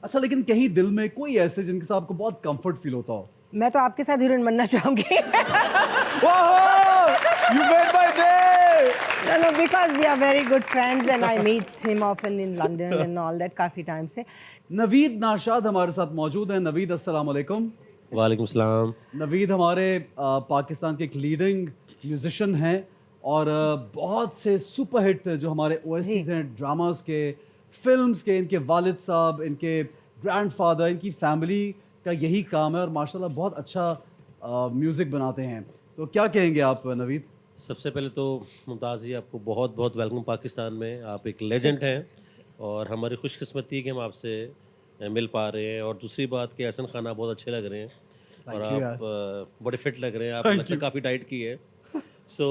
अच्छा, लेकिन कहीं दिल में कोई ऐसे जिनके साथ आपको बहुत कंफर्ट फील होता हो. मैं तो आपके साथ हीरोइन बनना चाहूँगी. You made my day! No, because we are very good friends and I meet him often in London and all that काफ़ी टाइम से. नवीद नाशाद हमारे साथ मौजूद हैं. नवीद, अस्सलाम वालेकुम. वालेकुम सलाम। नवीद हमारे पाकिस्तान के एक लीडिंग म्यूजिशियन हैं और बहुत से सुपरहिट जो हमारे ओएसटीज हैं ड्रामास के, फिल्म्स के, इनके वालिद साहब, इनके ग्रैंडफादर, इनकी फैमिली का यही काम है और माशाल्लाह बहुत अच्छा म्यूज़िक बनाते हैं. तो क्या कहेंगे आप नवीद? सबसे पहले तो मुमताज़ जी आपको बहुत बहुत वेलकम पाकिस्तान में। आप एक लेजेंड हैं और हमारी खुशकिस्मती है कि हम आपसे मिल पा रहे हैं। और दूसरी बात कि एहसन खान आप बहुत अच्छे लग रहे हैं और आप बड़े फिट लग रहे हैं। आप लगता है काफ़ी डाइट की है। सो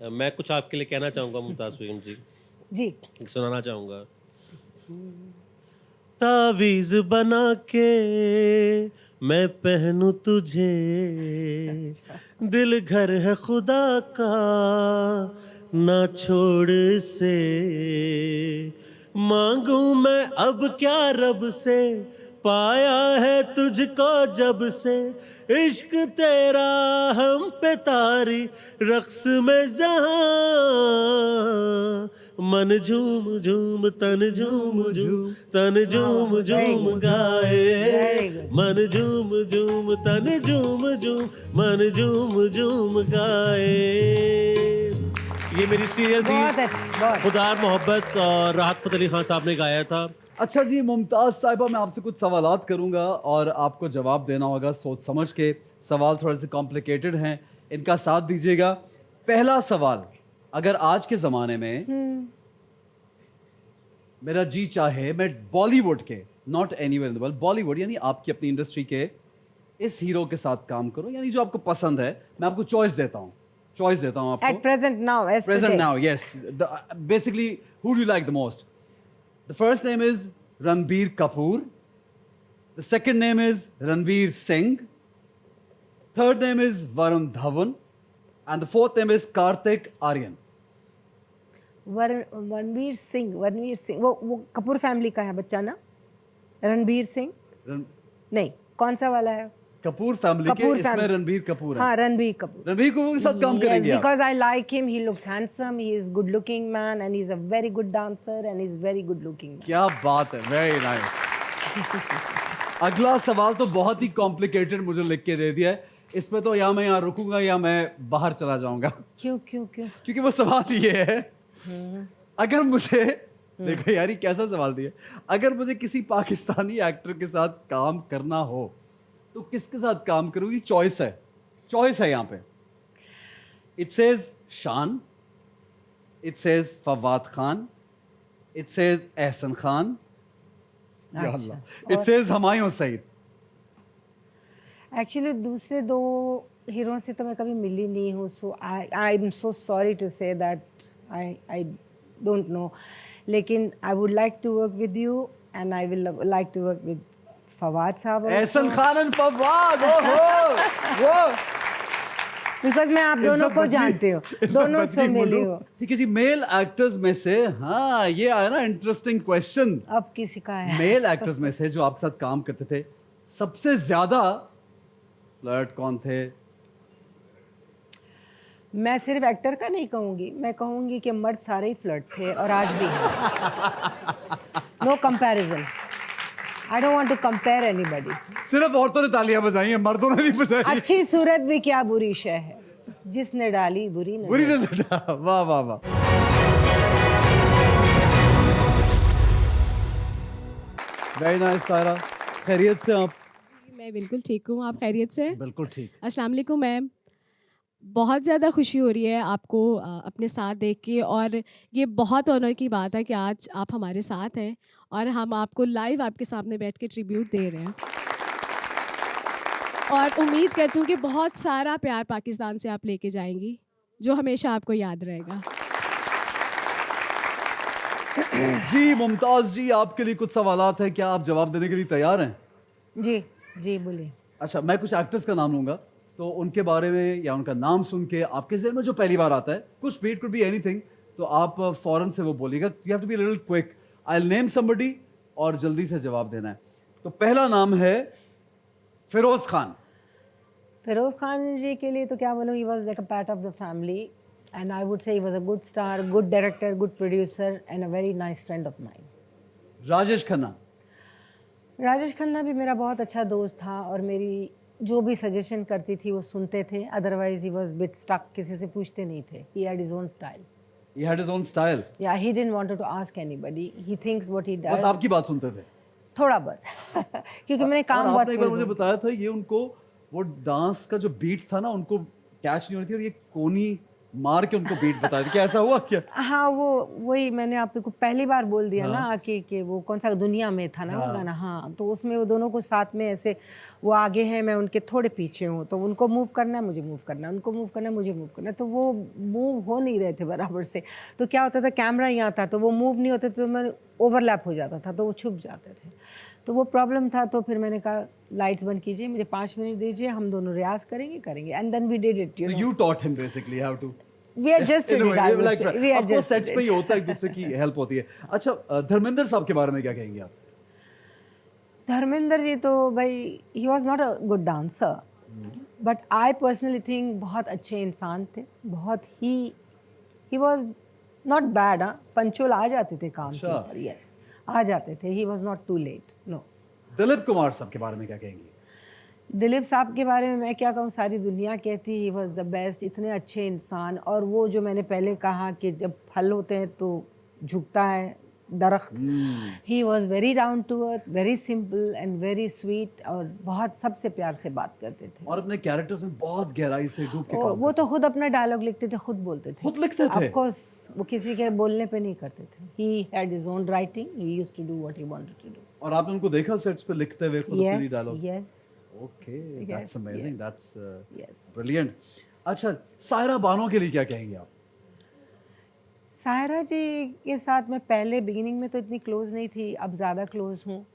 मैं कुछ आपके लिए कहना चाहूँगा मुमताज़ बेगम जी सुनाना चाहूँगा। तावीज़ बना के मैं पहनूं तुझे, दिल घर है खुदा का ना छोड़ से, मांगूं मैं अब क्या रब से, पाया है तुझको जब से, इश्क तेरा हम पे तारी रक्स में जहां, मन झूम झूम तन झूम झूम तन झूम झूम गाए, मन झूम झूम तन झूम झूम मन झूम झूम गाए। ये मेरी सीरियल थी खुदा मोहब्बत और राहत फ़तेह अली खान साहब ने गाया था। अच्छा जी, मुमताज़ साहिबा मैं आपसे कुछ सवालात करूंगा और आपको जवाब देना होगा सोच समझ के। सवाल थोड़े से कॉम्प्लिकेटेड हैं, इनका साथ दीजिएगा। पहला सवाल, अगर आज के ज़माने में मेरा जी चाहे मैं बॉलीवुड के, not anywhere in the world, Bollywood यानी आपकी अपनी इंडस्ट्री के इस हीरो के साथ काम करूं, यानी जो आपको पसंद है, मैं आपको चॉइस देता हूं आपको। At present now, as present today. now, yes. Basically, who do you like the most? The first name is Ranbir Kapoor. The second name is Ranveer Singh. Third name is Varun Dhawan. And the fourth name is Kartik Aryan. Ranveer Singh वो Kapoor family का है बच्चा ना? रणवीर सिंह नहीं, कौन सा वाला है? कपूर फैमिली के, इसमें रणबीर कपूर है। हाँ, रणबीर कपूर के साथ काम करेंगे आप? because I like him, he looks handsome, he is good looking man and he is a very good dancer and he is very good looking man. क्या बात है, वेरी नाइस। अगला सवाल तो बहुत ही कॉम्प्लिकेटेड मुझे लिख के दे दिया है, इसमें तो या मैं यहाँ रुकूंगा या मैं बाहर चला जाऊंगा। क्यों? क्योंकि वो सवाल ये है, अगर मुझे देखो यार ये कैसा सवाल दिया, अगर मुझे किसी पाकिस्तानी एक्टर के साथ काम करना हो तो किसके साथ काम करूंगी? चॉइस है यहाँ पे। It says Shaan, it says Fawad Khan, it says Ahsan Khan, या अल्लाह, it says Humayun Saeed. Actually दूसरे दो हीरो से तो मैं कभी मिली नहीं हूँ, so I am so sorry to say that I don't know, लेकिन I would like to work with you and I will like to work with Fawad साहब। एहसन खान एंड फवाद, ओहो बिकॉज मैं आप दोनों को जानती हूँ, दोनों से मिली हूँ। ठीक है जी, मेल एक्टर्स में से, हाँ ये आया ना इंटरेस्टिंग क्वेश्चन, अब किसी का है? मेल एक्टर्स में से जो आपके साथ काम करते थे सबसे ज्यादा फ्लर्ट कौन थे? मैं सिर्फ एक्टर का नहीं कहूँगी, मैं कहूँगी कि मर्द सारे ही फ्लर्ट थे और आज भी हैं। No comparison, I don't want to compare anybody. सिर्फ औरतों ने तालियां बजाई हैं, मर्दों ने नहीं बजाई। अच्छी सूरत भी क्या बुरी शय है, जिसने डाली बुरी नजर। वाह वाह वाह। वेरी नाइस सायरा, खैरियत से आप? मैं बिल्कुल ठीक हूँ, आप खैरियत से हैं? बिल्कुल ठीक। अस्सलाम वालेकुम मैम। बहुत ज़्यादा खुशी हो रही है आपको अपने साथ देख के, और ये बहुत ऑनर की बात है कि आज आप हमारे साथ हैं और हम आपको लाइव आपके सामने बैठ के ट्रिब्यूट दे रहे हैं। और उम्मीद करती हूँ कि बहुत सारा प्यार पाकिस्तान से आप लेके जाएंगी, जो हमेशा आपको याद रहेगा। जी मुमताज़ जी, आपके लिए कुछ सवालात हैं, क्या आप जवाब देने के लिए तैयार हैं? जी जी बोलिए। अच्छा, मैं कुछ एक्टर्स का नाम लूँगा, तो उनके बारे में या उनका नाम सुन के आपके ज़हन में जो पहली बार आता है, कुछ भी, इट कुड बी एनीथिंग, तो आप फ़ौरन से वो बोलिएगा। You have to be little quick. I will name somebody और जल्दी से जवाब देना है। तो पहला नाम है फिरोज़ खान। फिरोज़ खान जी के लिए तो क्या बोलूँ, he was like a part of the family and I would say he was a good star, good director, good producer and a very nice friend of mine. Rajesh Khanna. Rajesh Khanna भी मेरा बहुत अच्छा दोस्त था और मेरी जो भी सजेशन करती थी वो सुनते थे, otherwise he was bit stuck, किसी से पूछते नहीं थे। He had his own style. He had his own style. या he didn't wanted to ask anybody, he thinks what he बस डज। आपकी बात सुनते थे? थोड़ा बहुत क्योंकि मैंने काम और बहुत आपने एक बार मुझे बताया था, ये उनको वो डांस का जो बीट था ना, उनको कैच नहीं हो रही थी और ये कोनी मार के उनको बीट बताया था। क्या ऐसा हुआ क्या? हाँ, वो वही मैंने आपको पहली बार बोल दिया ना कि वो कौन सा दुनिया में था ना वो गाना। हाँ, तो उसमें वो दोनों को साथ में ऐसे, वो आगे हैं, मैं उनके थोड़े पीछे हूँ, तो उनको मूव करना है, मुझे मूव करना है, उनको मूव करना है, मुझे मूव करना है, तो वो मूव हो नहीं रहे थे बराबर से। तो क्या होता था, कैमरा यहाँ था तो वो मूव नहीं होते, तो मैं ओवरलैप हो जाता था, तो वो छुप जाते थे, तो वो प्रॉब्लम था। तो फिर मैंने कहा लाइट्स बंद कीजिए, मुझे 5 मिनट दीजिए, हम दोनों रियाज करेंगे and then we did it. So you taught him basically how to. We are just In a way, I would like, say. We are of course, just sets पे ही होता है, एक दूसरे की हेल्प होती है। अच्छा, धर्मेंद्र साहब के बारे में क्या कहेंगे आप? धर्मेंद्र जी तो भाई, he was not a good dancer, but I personally think बहुत अच्छे इंसान थे, बहुत he was not bad. Punctual आ जाते थे काम के ऊपर, यस आ जाते थे, he was not too late, no. Dilip Kumar साहब के बारे में क्या कहेंगे? दिलीप साहब के बारे में मैं क्या कहूँ, सारी दुनिया कहती ही वॉज द बेस्ट, इतने अच्छे इंसान। और वो जो मैंने पहले कहा कि जब फल होते हैं तो झुकता है दरख्त, he was very down to earth, very simple and very sweet, और बहुत सबसे प्यार से बात करते थे और अपने कैरेक्टर्स में बहुत गहराई से डूब के काम वो तो खुद अपना डायलॉग लिखते थे, खुद बोलते थे, खुद लिखते थे? ऑफ कोर्स, वो किसी के बोलने पे नहीं करते थे। He had his own writing, he used to do what he wanted to do. और आपने उनको देखा सेट्स पे लिखते हुए खुद अपनी dialogue? Yes. Okay, that's amazing. That's yes. brilliant. अच्छा, सायरा बानो के लिए क्या कहेंगे आप? सायरा जी के साथ मैं पहले बिगिनिंग में तो इतनी क्लोज नहीं थी, अब ज़्यादा क्लोज हूँ।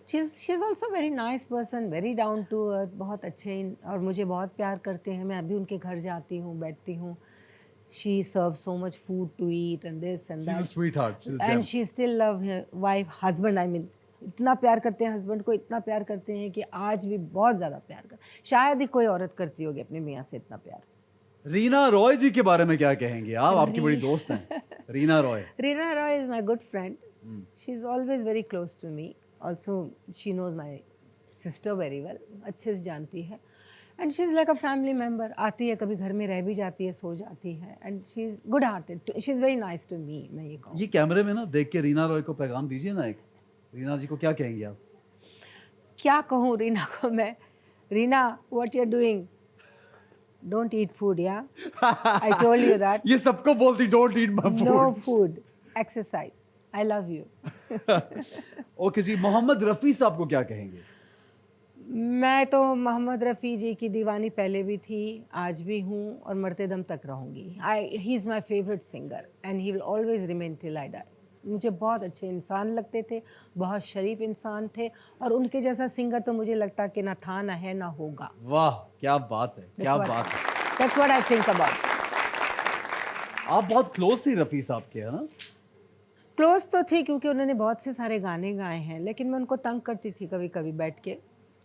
She is also very nice person, very down to earth, बहुत अच्छे, और मुझे बहुत प्यार करते हैं। मैं अभी उनके घर जाती हूँ, बैठती हूँ। She serve so much food to eat and this and that. She's a sweetheart. She's a and gem. She still love her wife, husband, I mean इतना प्यार करते हैं हस्बैंड को, इतना प्यार करते हैं कि आज भी बहुत ज़्यादा प्यार कर, शायद ही कोई औरत करती होगी अपने मियाँ से इतना प्यार। रीना रॉय जी के बारे में क्या कहेंगे आप? आपकी बड़ी दोस्त हैं Reena Roy. Reena Roy is my good friend, she is always very close to me, also she knows my sister very well, अच्छे से जानती है, and she is like a family member. आती है कभी घर में, रह भी जाती है, सो जाती है, and she is good hearted, she is very nice to me. मैं ये कहूँ, ये कैमरे में ना देख के रीना रॉय को पैगाम दीजिए ना एक। रीना जी को क्या कहेंगे आप? क्या कहूँ रीना को मैं? Reena, what you are doing? Don't eat food, या आई टोल्ड यू दैट। ये सबको बोलती, don't eat my food. No food, exercise, I love you. Okay ji, Mohammed Rafi साहब को क्या कहेंगे? मैं तो मोहम्मद रफ़ी जी की दीवानी पहले भी थी, आज भी हूँ, और मरते दम तक रहूँगी। He is my favourite singer and he will always remain till I die. मुझे बहुत अच्छे इंसान लगते थे, बहुत शरीफ इंसान थे, और उनके जैसा सिंगर तो मुझे लगता कि ना था, ना है, ना होगा। वाह, क्या बात है, क्या बात है। That's what I think about. आप बहुत क्लोज थी रफ़ी साहब के, है ना? क्लोज तो थी क्योंकि उन्होंने बहुत से सारे गाने गाए हैं, लेकिन मैं उनको तंग करती थी कभी कभी बैठ के,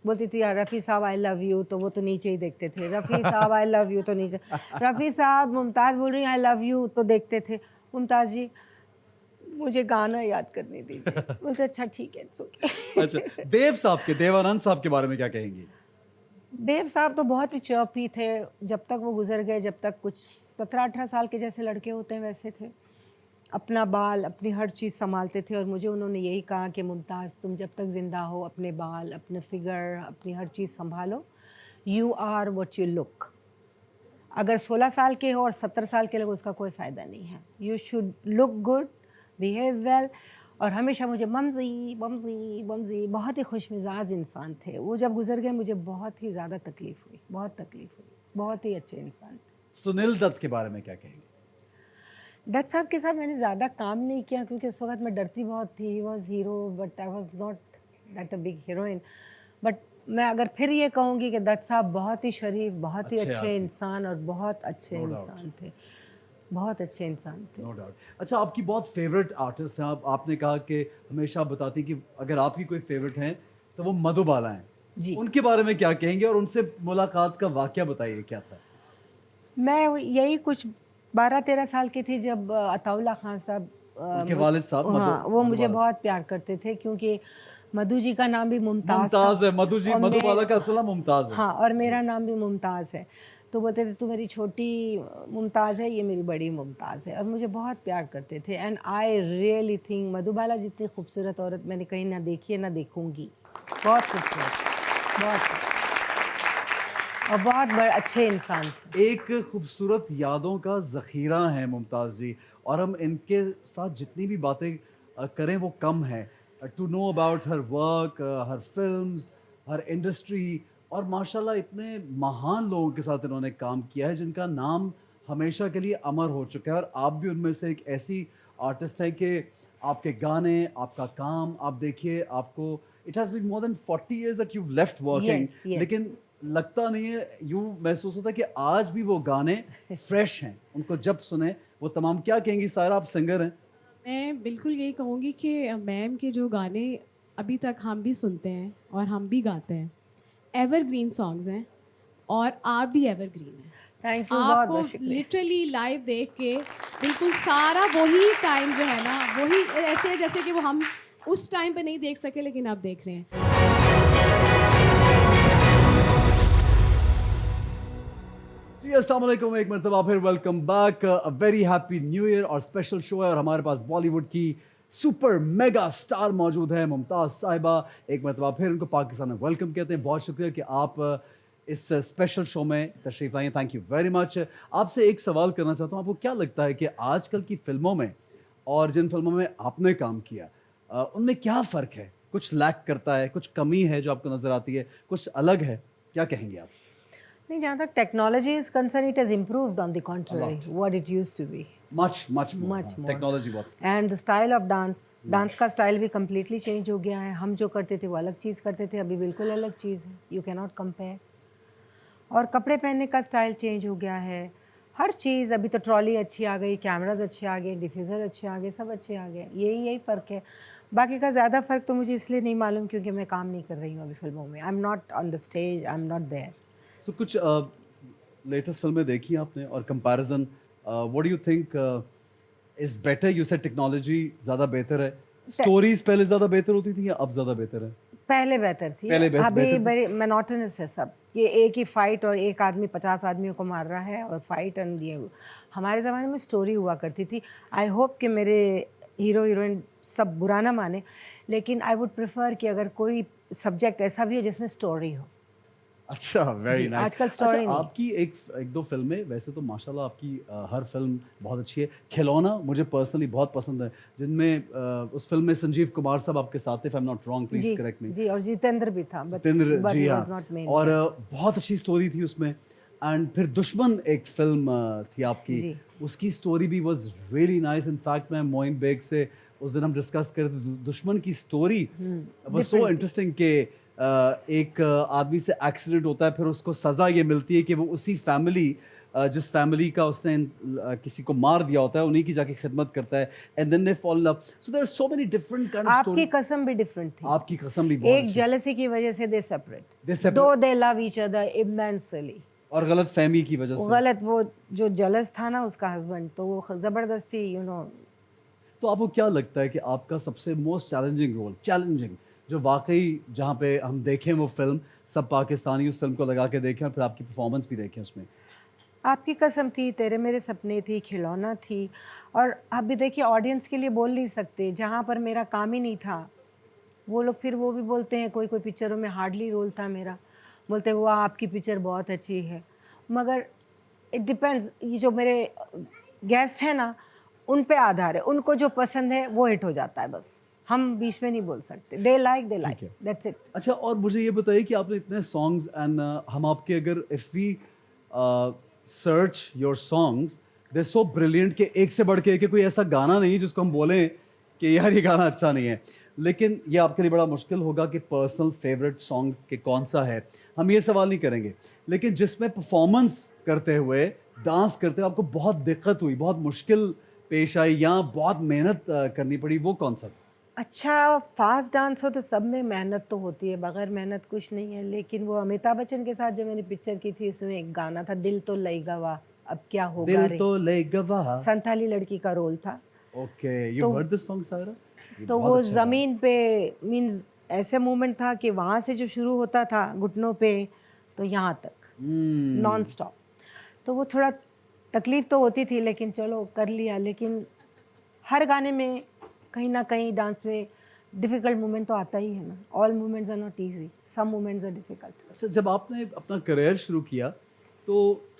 बोलती थी यार रफ़ी साहब आई लव यू, तो वो तो नीचे ही देखते थे, रफ़ी साहब आई लव यू, तो नीचे, रफ़ी साहब मुमताज़ बोल रही हैं आई लव यू, तो देखते थे, मुमताज़ जी मुझे गाना याद करने दीजिए। बोलते अच्छा ठीक है, इट्स ओके। अच्छा, देव साहब के, देवानंद साहब के बारे में क्या कहेंगे? देव साहब तो बहुत ही चर्पी थे, जब तक वो गुजर गए, जब तक कुछ 17-18 साल के जैसे लड़के होते हैं वैसे थे, अपना बाल, अपनी हर चीज़ संभालते थे और मुझे उन्होंने यही कहा कि मुमताज़, तुम जब तक ज़िंदा हो अपने बाल, अपने फिगर, अपनी हर चीज़ संभालो। You are what you look. अगर 16 साल के हो और 70 साल के लोग, उसका कोई फ़ायदा नहीं है। You should look good, behave well. और हमेशा मुझे मम्जी मम्जी मम्जी, बहुत ही खुशमिजाज इंसान थे। वो जब गुजर गए मुझे बहुत ही ज़्यादा तकलीफ़ हुई, बहुत तकलीफ़ हुई। बहुत ही अच्छे इंसान थे। सुनील दत्त के बारे में क्या कहेंगे? दत्त साहब के साथ मैंने ज़्यादा काम नहीं किया क्योंकि उस वक्त मैं डरती बहुत थी। He was hero but I was not that a big heroine. But मैं अगर फिर ये कहूँगी कि दत्त साहब बहुत ही शरीफ, बहुत ही अच्छे इंसान और बहुत अच्छे इंसान थे, बहुत अच्छे इंसान थे। No doubt. अच्छा, आपकी बहुत फेवरेट आर्टिस्ट हैं। आपने कहा कि हमेशा आप बताती कि अगर आपकी कोई फेवरेट हैं तो वो मधुबाला हैं जी। उनके बारे में क्या कहेंगे और उनसे मुलाकात का वाकया बताइए, क्या था? मैं यही कुछ 12-13 साल की थी जब अताउल्ला खान साहब, उनके वालिद साहब हाँ, वो मुझे मधुबाला बहुत प्यार करते थे क्योंकि मधु जी का नाम भी मुमताज़ मुमताज़ है। मधु जी, और मधुबाला का असला मुमताज़ है। हाँ, और मेरा नाम भी मुमताज़ है। तो बोलते थे तू मेरी छोटी मुमताज़ है, ये मेरी बड़ी मुमताज़ है, और मुझे बहुत प्यार करते थे। And I really think Madhubala जितनी खूबसूरत औरत मैंने कहीं ना देखी है ना देखूंगी। बहुत खूबसूरत, बहुत, और बहुत बड़े अच्छे इंसान थे। एक खूबसूरत यादों का ज़ख़ीरा है मुमताज़ जी, और हम इनके साथ जितनी भी बातें करें वो कम है। To know about her work, her films, her industry, और माशाल्लाह इतने महान लोगों के साथ इन्होंने काम किया है जिनका नाम हमेशा के लिए अमर हो चुका है। और आप भी उनमें से एक ऐसी आर्टिस्ट हैं कि आपके गाने, आपका काम, आप देखिए, आपको it has been more than 40 years that you've left working, Yes, yes. लेकिन लगता नहीं है, यूँ महसूस होता है कि आज भी वो गाने फ्रेश हैं। उनको जब सुने वो तमाम। क्या कहेंगी सारा, आप सिंगर हैं? मैं बिल्कुल यही कहूँगी कि मैम के जो गाने अभी तक हम भी सुनते हैं और हम भी गाते हैं, एवरग्रीन सॉन्ग्स हैं, और आप भी एवरग्रीन हैं। थैंक यू, बहुत आपको बहुत शुक्रिया। लिटरली लाइव देख के बिल्कुल सारा वही टाइम जो है ना, वही ऐसे है जैसे कि वो हम उस टाइम पे नहीं देख सके लेकिन अब देख रहे हैं। जी, अस्सलाम वालेकुम, एक मरतबा फिर welcome back. A very happy new year और स्पेशल शो है, और हमारे पास बॉलीवुड की सुपर मेगा स्टार मौजूद है, मुमताज़ साहिबा। एक मरतबा फिर उनको पाकिस्तान में वेलकम कहते हैं। बहुत शुक्रिया कि आप इस स्पेशल शो में तशरीफ़ लाएँ। Thank you very much. आपसे एक सवाल करना चाहता हूँ, आपको क्या लगता है कि आजकल की फ़िल्मों में और जिन फिल्मों में आपने काम किया उनमें क्या फ़र्क है? कुछ लैक करता है, कुछ कमी है जो आपको नज़र आती है, कुछ अलग है? क्या कहेंगे आप? नहीं, जहाँ तक technology is concerned, it has improved on the contrary what it used to be, much much Much more. Technology बहुत। And the style of dance का स्टाइल भी कम्प्लीटली चेंज हो गया है। हम जो करते थे वो अलग चीज़ करते थे, अभी बिल्कुल अलग चीज़ है, यू कैन नॉट कंपेयर। और कपड़े पहनने का स्टाइल चेंज हो गया है, हर चीज़। अभी तो ट्रॉली अच्छी आ गई, कैमराज अच्छे आ गए, डिफ्यूज़र अच्छे आ गए, सब अच्छे आ गए। यही फ़र्क है। बाकी का ज़्यादा फ़र्क तो मुझे इसलिए नहीं मालूम क्योंकि मैं काम नहीं कर रही हूँ अभी फिल्मों में। I am not on the stage, I am not there. So कुछ लेटेस्ट फिल्में देखी आपने और comparison, what do you think is better? You said technology ज़्यादा बेहतर है, स्टोरीज पहले ज़्यादा बेहतर होती थी या अब ज़्यादा बेहतर है? पहले बेहतर थी, पहले अभी बेहतर थी। बड़ी मोनोटोनस है सब। ये एक ही फाइट और एक आदमी 50 आदमियों को मार रहा है और फाइट, एंड ये हमारे ज़माने में स्टोरी हुआ करती थी। आई होप कि मेरे हीरो हीरोइन सब बुरा ना माने, लेकिन आई वुड प्रेफर कि अगर कोई सब्जेक्ट ऐसा भी हो जिसमें स्टोरी हो। अच्छा, वेरी जी, नाइस। आजकल story नहीं। आपकी एक दो फिल्में, वैसे तो माशाल्लाह आपकी हर फिल्म बहुत अच्छी है। खिलौना मुझे पर्सनली बहुत पसंद है, जिनमें उस फिल्म में संजीव कुमार साहब आपके साथ थे, if I am not wrong, please ji correct me. जी, और जितेंद्र भी था, जितेंद्र but जी, he हाँ। was not main और character। बहुत अच्छी स्टोरी थी उसमें। एंड फिर दुश्मन एक फिल्म थी आपकी, जी। उसकी स्टोरी भी वाज रियली नाइस। इनफैक्ट मैं मोइन बेग से उस दिन हम डिस्कस कर रहे थे, दुश्मन की स्टोरी वाज सो different थी। इंटरेस्टिंग कि एक आदमी से एक्सीडेंट होता है, फिर उसको सज़ा ये मिलती है कि वो उसी फैमिली, जिस फैमिली का उसने किसी को मार दिया होता है, उन्हीं की जाके खिदमत करता है, and then they fall in love. So there are so many different kind of आपकी स्टोरी। कसम भी डिफरेंट थी। आपकी कसम भी बहुत एक अच्छी। जेलसी की वजह से दे They सेपरेट, separate। दो दे लव ईच अदर इमेंसली। और गलत फहमी की वजह से। गलत, वो जो जेलस था ना उसका हस्बैंड, तो वो ज़बरदस्ती तो आपको क्या लगता है कि आपका सबसे मोस्ट चैलेंजिंग रोल, चैलेंजिंग जो वाकई जहाँ पे हम देखें वो फिल्म, सब पाकिस्तानी उस फिल्म को लगा के देखें और फिर आपकी परफॉर्मेंस भी देखें उसमें, आपकी कसम थी, तेरे मेरे सपने थी, खिलौना थी। और आप भी देखिए, ऑडियंस के लिए बोल नहीं सकते, जहाँ पर मेरा काम ही नहीं था वो लोग फिर वो भी बोलते हैं, कोई कोई पिक्चरों में हार्डली रोल था मेरा, बोलते हैं वो आपकी पिक्चर बहुत अच्छी है। मगर इट डिपेंड्स, ये जो मेरे गेस्ट हैं ना, उन पे आधार है, उनको जो पसंद है वो हिट हो जाता है, बस हम बीच में नहीं बोल सकते। They like that's it. अच्छा, और मुझे ये बताइए कि आपने इतने सॉन्ग्स एंड हम आपके अगर if we search your songs, they so brilliant कि एक से बढ़ के एक है, कोई ऐसा गाना नहीं जिसको हम बोलें कि यार ये गाना अच्छा नहीं है। लेकिन ये आपके लिए बड़ा मुश्किल होगा कि पर्सनल फेवरेट सॉन्ग के कौन सा है, हम ये सवाल नहीं करेंगे। लेकिन जिसमें परफॉर्मेंस करते हुए, डांस करते हुए आपको बहुत दिक्कत हुई, बहुत मुश्किल पेश आई या बहुत मेहनत करनी पड़ी, वो कौन सा? अच्छा, फास्ट डांस हो तो सब में मेहनत तो होती है, बगैर मेहनत कुछ नहीं है। लेकिन वो अमिताभ बच्चन के साथ जो मैंने पिक्चर की थी, उसमें एक गाना था, दिल तो लई गवा अब क्या होगा दिल रे, तो ले गवाह। संथाली लड़की का रोल था। Okay, you heard this song Saira? तो वो ज़मीन पे मींस ऐसे मूवमेंट था कि वहाँ से जो शुरू होता था घुटनों पे तो यहाँ तक नॉन स्टॉप। तो वो थोड़ा तकलीफ़ तो होती थी, लेकिन चलो कर लिया। लेकिन हर गाने में कहीं ना कहीं डांस में डिफ़िकल्ट मोमेंट तो आता ही है ना। All moments are not easy, some moments are difficult. अच्छा, जब आपने अपना करियर शुरू किया तो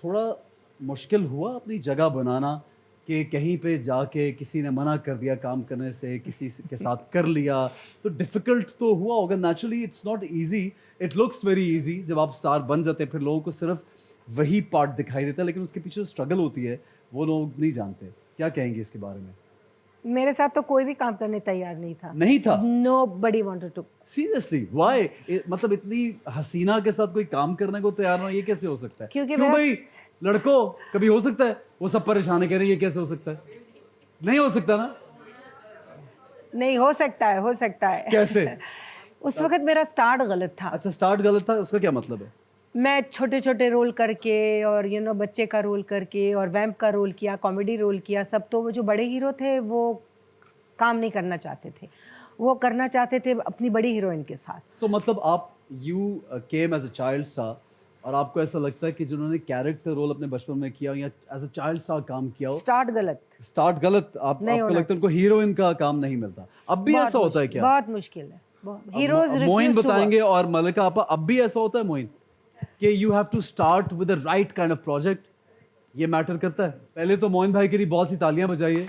थोड़ा मुश्किल हुआ अपनी जगह बनाना, कि कहीं पे जाके किसी ने मना कर दिया काम करने से, किसी के साथ कर लिया, तो डिफ़िकल्ट तो हुआ होगा naturally. It's not easy, it looks very easy. जब आप स्टार बन जाते हैं फिर लोगों को सिर्फ वही पार्ट दिखाई देता है, लेकिन उसके पीछे स्ट्रगल होती है वो लोग नहीं जानते। क्या कहेंगे इसके बारे में? मेरे साथ तो कोई भी काम करने तैयार नहीं था। नहीं था? Nobody wanted to। Seriously why? मतलब इतनी हसीना के साथ कोई काम करने को तैयार ना हो, ये कैसे हो सकता है? क्योंकि क्यों मेरा- भाई, लड़कों कभी हो सकता है? वो सब परेशान है, कह रहे हैं ये कैसे हो सकता है? नहीं हो सकता ना? नहीं हो सकता है, हो सकता है। कैसे? उस वक्त मेरा स्टार्ट गलत था। अच्छा, स्टार्ट गलत था, उसका क्या मतलब है? मैं छोटे छोटे रोल करके और बच्चे का रोल करके और वैम्प का रोल किया, कॉमेडी रोल किया, सब। तो वो जो बड़े हीरो थे वो काम नहीं करना चाहते थे, वो करना चाहते थे अपनी बड़ी हीरोइन के साथ। सो मतलब आप you came as a child star, और आपको ऐसा लगता है कि जिन्होंने कैरेक्टर रोल अपने बचपन में किया या एज अ चाइल्ड स्टार काम किया हो, स्टार्ट गलत आपको लगता है उनको हीरोइन का काम नहीं मिलता? अब भी ऐसा होता है क्या? बहुत मुश्किल है। हीरोज मोइन बताएंगे और मलिका आपा, अब भी ऐसा होता है मोइन कि you have to start with the right kind of project? ये मैटर करता है? पहले तो मोइन भाई के लिए बहुत सी तालियां बजाइए।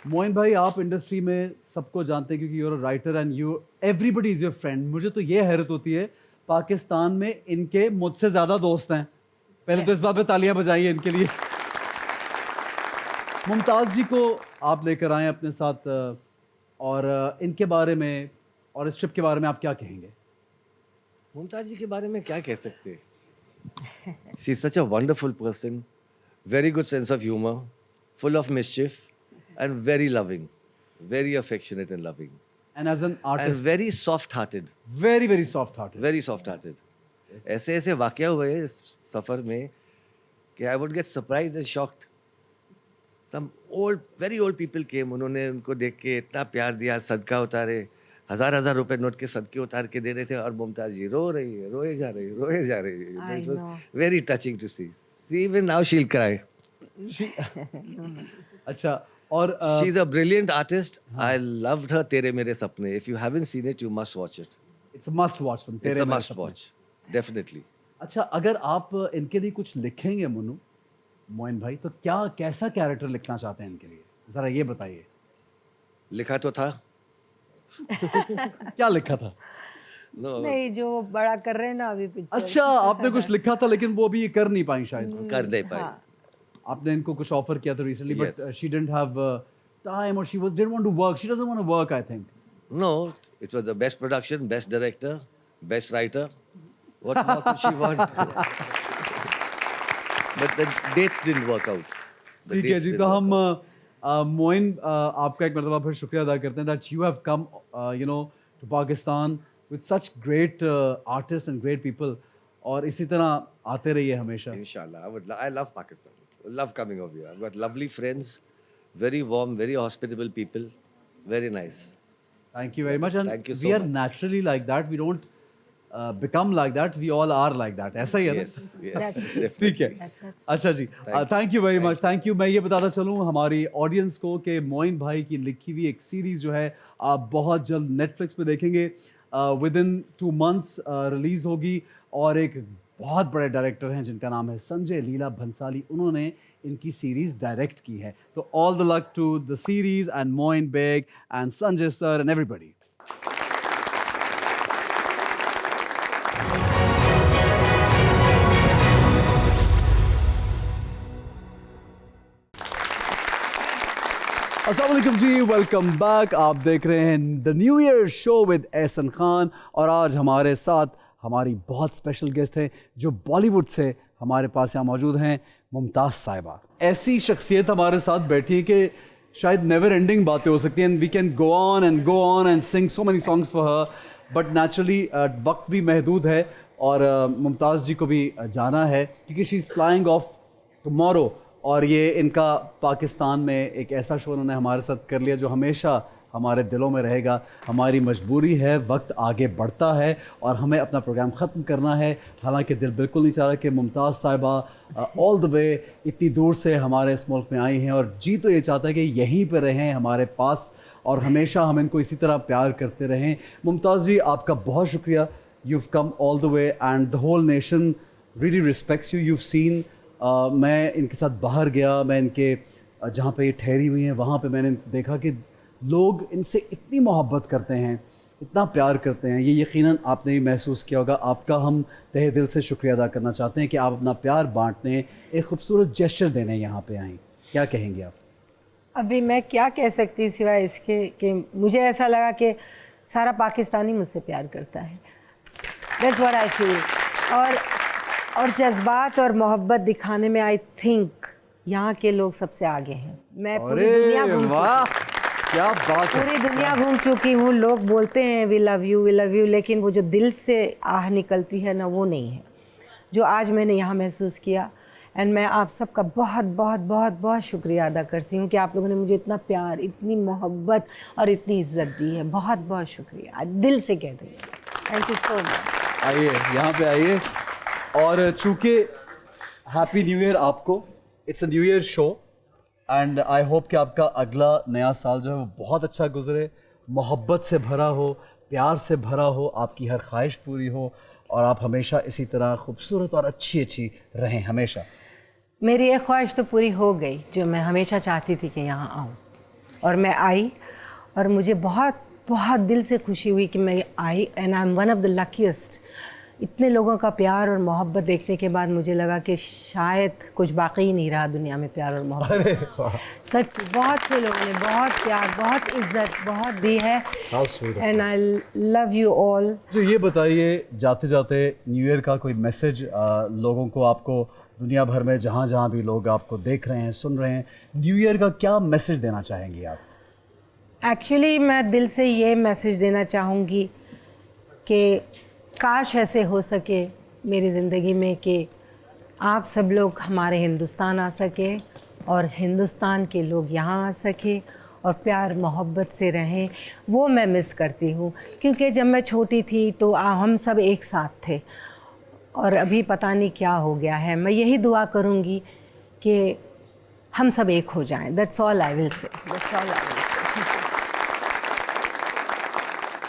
मोइन भाई, आप इंडस्ट्री में सबको जानते हैं क्योंकि you are a writer and you everybody is your friend. मुझे तो ये हैरत होती है, पाकिस्तान में इनके मुझसे ज्यादा दोस्त हैं। पहले तो इस बात पे तालियां बजाइए इनके लिए। मुमताज़ जी को आप लेकर आए अपने साथ, और इनके बारे में और इस ट्रिप के बारे में आप क्या कहेंगे? मुमताज़ जी के बारे में क्या कह सकते? She is such a wonderful person, very good sense of humour, full of मिस्chief and very loving, very affectionate and loving, And as an and artist, very soft-hearted, very very soft hearted. very soft-hearted. ऐसे ऐसे वाक़या हुए इस सफ़र में कि I would get surprised and shocked. Some very old people came, उन्होंने उनको देख के इतना प्यार दिया, सदका उतारे, हजार रुपए नोट के सदके उतार के दे रहे थे, और मुमताज़ जी रो रही है, रोए जा रही है। It was very touching to see. See, even now she'll cry. अच्छा, और She's a brilliant artist. I loved her तेरे मेरे सपने. If you haven't seen it, you must watch it. It's a must watch film. It's a must watch. Definitely. अच्छा, अगर आप इनके लिए कुछ लिखेंगे मोइन भाई, तो क्या कैसा कैरेक्टर लिखना चाहते हैं इनके लिए, जरा ये बताइए। लिखा तो था। क्या लिखा था? No, नहीं, जो बड़ा कर रहे हैं ना अभी पिक्चर। अच्छा, आपने कुछ लिखा था लेकिन वो अभी कर नहीं पाई शायद। कर नहीं पाई। आपने इनको कुछ ऑफर किया था recently, but Yes. She didn't have time, और she didn't want to work. She doesn't want to work, I think. No, it was the best production, best director, best writer. What more could she want? But the dates didn't work out. The ठीक है dates ji, didn't तो work हम मोइन आपका एक मरतबा फिर शुक्रिया अदा करते हैं that you have come to Pakistan with such great artist and great people, और इसी तरह आते रहिए हमेशा। Inshallah. I love Pakistan. I love coming over here. I've got lovely friends, very warm, very hospitable people, very nice. Thank you very much, and Thank you we so are much. naturally like that. We don't become like that, we all are like that. ऐसा ही है ना? Yes, yes. ठीक है, अच्छा जी, thank you very much, thank you. मैं ये बताना चलूँ हमारी ऑडियंस को कि मोइन भाई की लिखी हुई एक सीरीज़ जो है आप बहुत जल्द नेटफ्लिक्स पे देखेंगे. विद इन 2 months रिलीज़ होगी. और एक बहुत बड़े डायरेक्टर हैं जिनका नाम है संजय लीला भंसाली, उन्होंने इनकी सीरीज़ डायरेक्ट की है. तो all the luck to the series and Moin Beg and Sanjay sir and everybody. अस्सलाम वालेकुम जी, वेलकम बैक. आप देख रहे हैं the new year show with Ehsan Khan और आज हमारे साथ हमारी बहुत स्पेशल गेस्ट हैं जो बॉलीवुड से हमारे पास यहाँ मौजूद हैं, मुमताज़ साहिबा. ऐसी शख्सियत हमारे साथ बैठी है कि शायद नेवर एंडिंग बातें हो सकती हैं. We can go on and sing so many songs for her, but naturally वक्त भी महदूद है और मुमताज़ जी को भी जाना है क्योंकि she is flying of tomorrow. और ये इनका पाकिस्तान में एक ऐसा शो उन्होंने हमारे साथ कर लिया जो हमेशा हमारे दिलों में रहेगा. हमारी मजबूरी है, वक्त आगे बढ़ता है और हमें अपना प्रोग्राम ख़त्म करना है. हालांकि दिल बिल्कुल नहीं चाह रहा कि मुमताज़ साहिबा ऑल द वे इतनी दूर से हमारे इस मुल्क में आई हैं और जी तो ये चाहता है कि यहीं पर रहें हमारे पास और हमेशा हम इनको इसी तरह प्यार करते रहें. मुमताज़ जी, आपका बहुत शुक्रिया. you've come all the way and the whole nation really respects you. You've seen मैं इनके साथ बाहर गया, मैं इनके जहाँ पे ये ठहरी हुई हैं वहाँ पे मैंने देखा कि लोग इनसे इतनी मोहब्बत करते हैं, इतना प्यार करते हैं. ये यकीनन आपने भी महसूस किया होगा. आपका हम तहे दिल से शुक्रिया अदा करना चाहते हैं कि आप अपना प्यार बांटने, एक खूबसूरत जेस्चर देने यहाँ पे आएँ. क्या कहेंगे आप? अभी मैं क्या कह सकती हूँ सिवाय इसके कि मुझे ऐसा लगा कि सारा पाकिस्तानी मुझसे प्यार करता है. That's what I feel. और जज्बात और मोहब्बत दिखाने में आई थिंक यहाँ के लोग सबसे आगे हैं. मैं पूरी दुनिया घूम चुकी हूँ. लोग बोलते हैं वी लव यू, लेकिन वो जो दिल से आह निकलती है ना, वो नहीं है जो आज मैंने यहाँ महसूस किया. एंड मैं आप सबका बहुत बहुत बहुत बहुत शुक्रिया अदा करती हूँ कि आप लोगों ने मुझे इतना प्यार, इतनी मोहब्बत और इतनी इज्जत दी है. बहुत बहुत शुक्रिया, दिल से कह रही हूँ. Thank you so much. आइए यहाँ पे आइए. और चूँकि हैप्पी न्यू ईयर आपको, it's a new year show and I hope कि आपका अगला नया साल जो है वो बहुत अच्छा गुजरे, मोहब्बत से भरा हो, प्यार से भरा हो, आपकी हर ख्वाहिश पूरी हो और आप हमेशा इसी तरह खूबसूरत और अच्छी रहें हमेशा. मेरी एक ख्वाहिश तो पूरी हो गई जो मैं हमेशा चाहती थी कि यहाँ आऊँ, और मैं आई और मुझे बहुत बहुत दिल से खुशी हुई कि मैं आई. And I am one of the luckiest. इतने लोगों का प्यार और मोहब्बत देखने के बाद मुझे लगा कि शायद कुछ बाकी ही नहीं रहा दुनिया में प्यार और मोहब्बत. सच, बहुत से लोगों ने बहुत प्यार, बहुत इज्जत, बहुत दी है. And I love you all. जो ये बताइए, जाते जाते न्यू ईयर का कोई मैसेज लोगों को, आपको दुनिया भर में जहाँ जहाँ भी लोग आपको देख रहे हैं, सुन रहे हैं, न्यू ईयर का क्या मैसेज देना चाहेंगी आप? एक्चुअली मैं दिल से ये मैसेज देना चाहूँगी कि काश ऐसे हो सके मेरी ज़िंदगी में कि आप सब लोग हमारे हिंदुस्तान आ सके और हिंदुस्तान के लोग यहाँ आ सके और प्यार मोहब्बत से रहें. वो मैं मिस करती हूँ क्योंकि जब मैं छोटी थी तो हम सब एक साथ थे और अभी पता नहीं क्या हो गया है. मैं यही दुआ करूँगी कि हम सब एक हो जाएं. That's all I will say.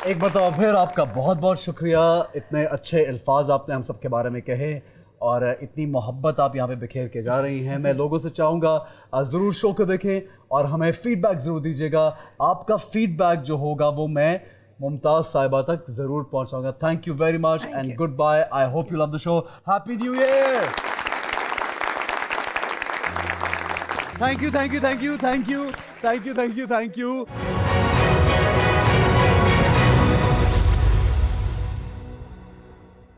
एक बताओ फिर, आपका बहुत बहुत शुक्रिया. इतने अच्छे अल्फाज आपने हम सब के बारे में कहे और इतनी मोहब्बत आप यहाँ पे बिखेर के जा रही हैं. मैं लोगों से चाहूँगा ज़रूर शो को देखें और हमें फ़ीडबैक ज़रूर दीजिएगा. आपका फ़ीडबैक जो होगा वो मैं मुमताज़ साहिबा तक ज़रूर पहुँचाऊँगा. Thank you very much and goodbye. I hope you love the show. Happy new year. Thank you.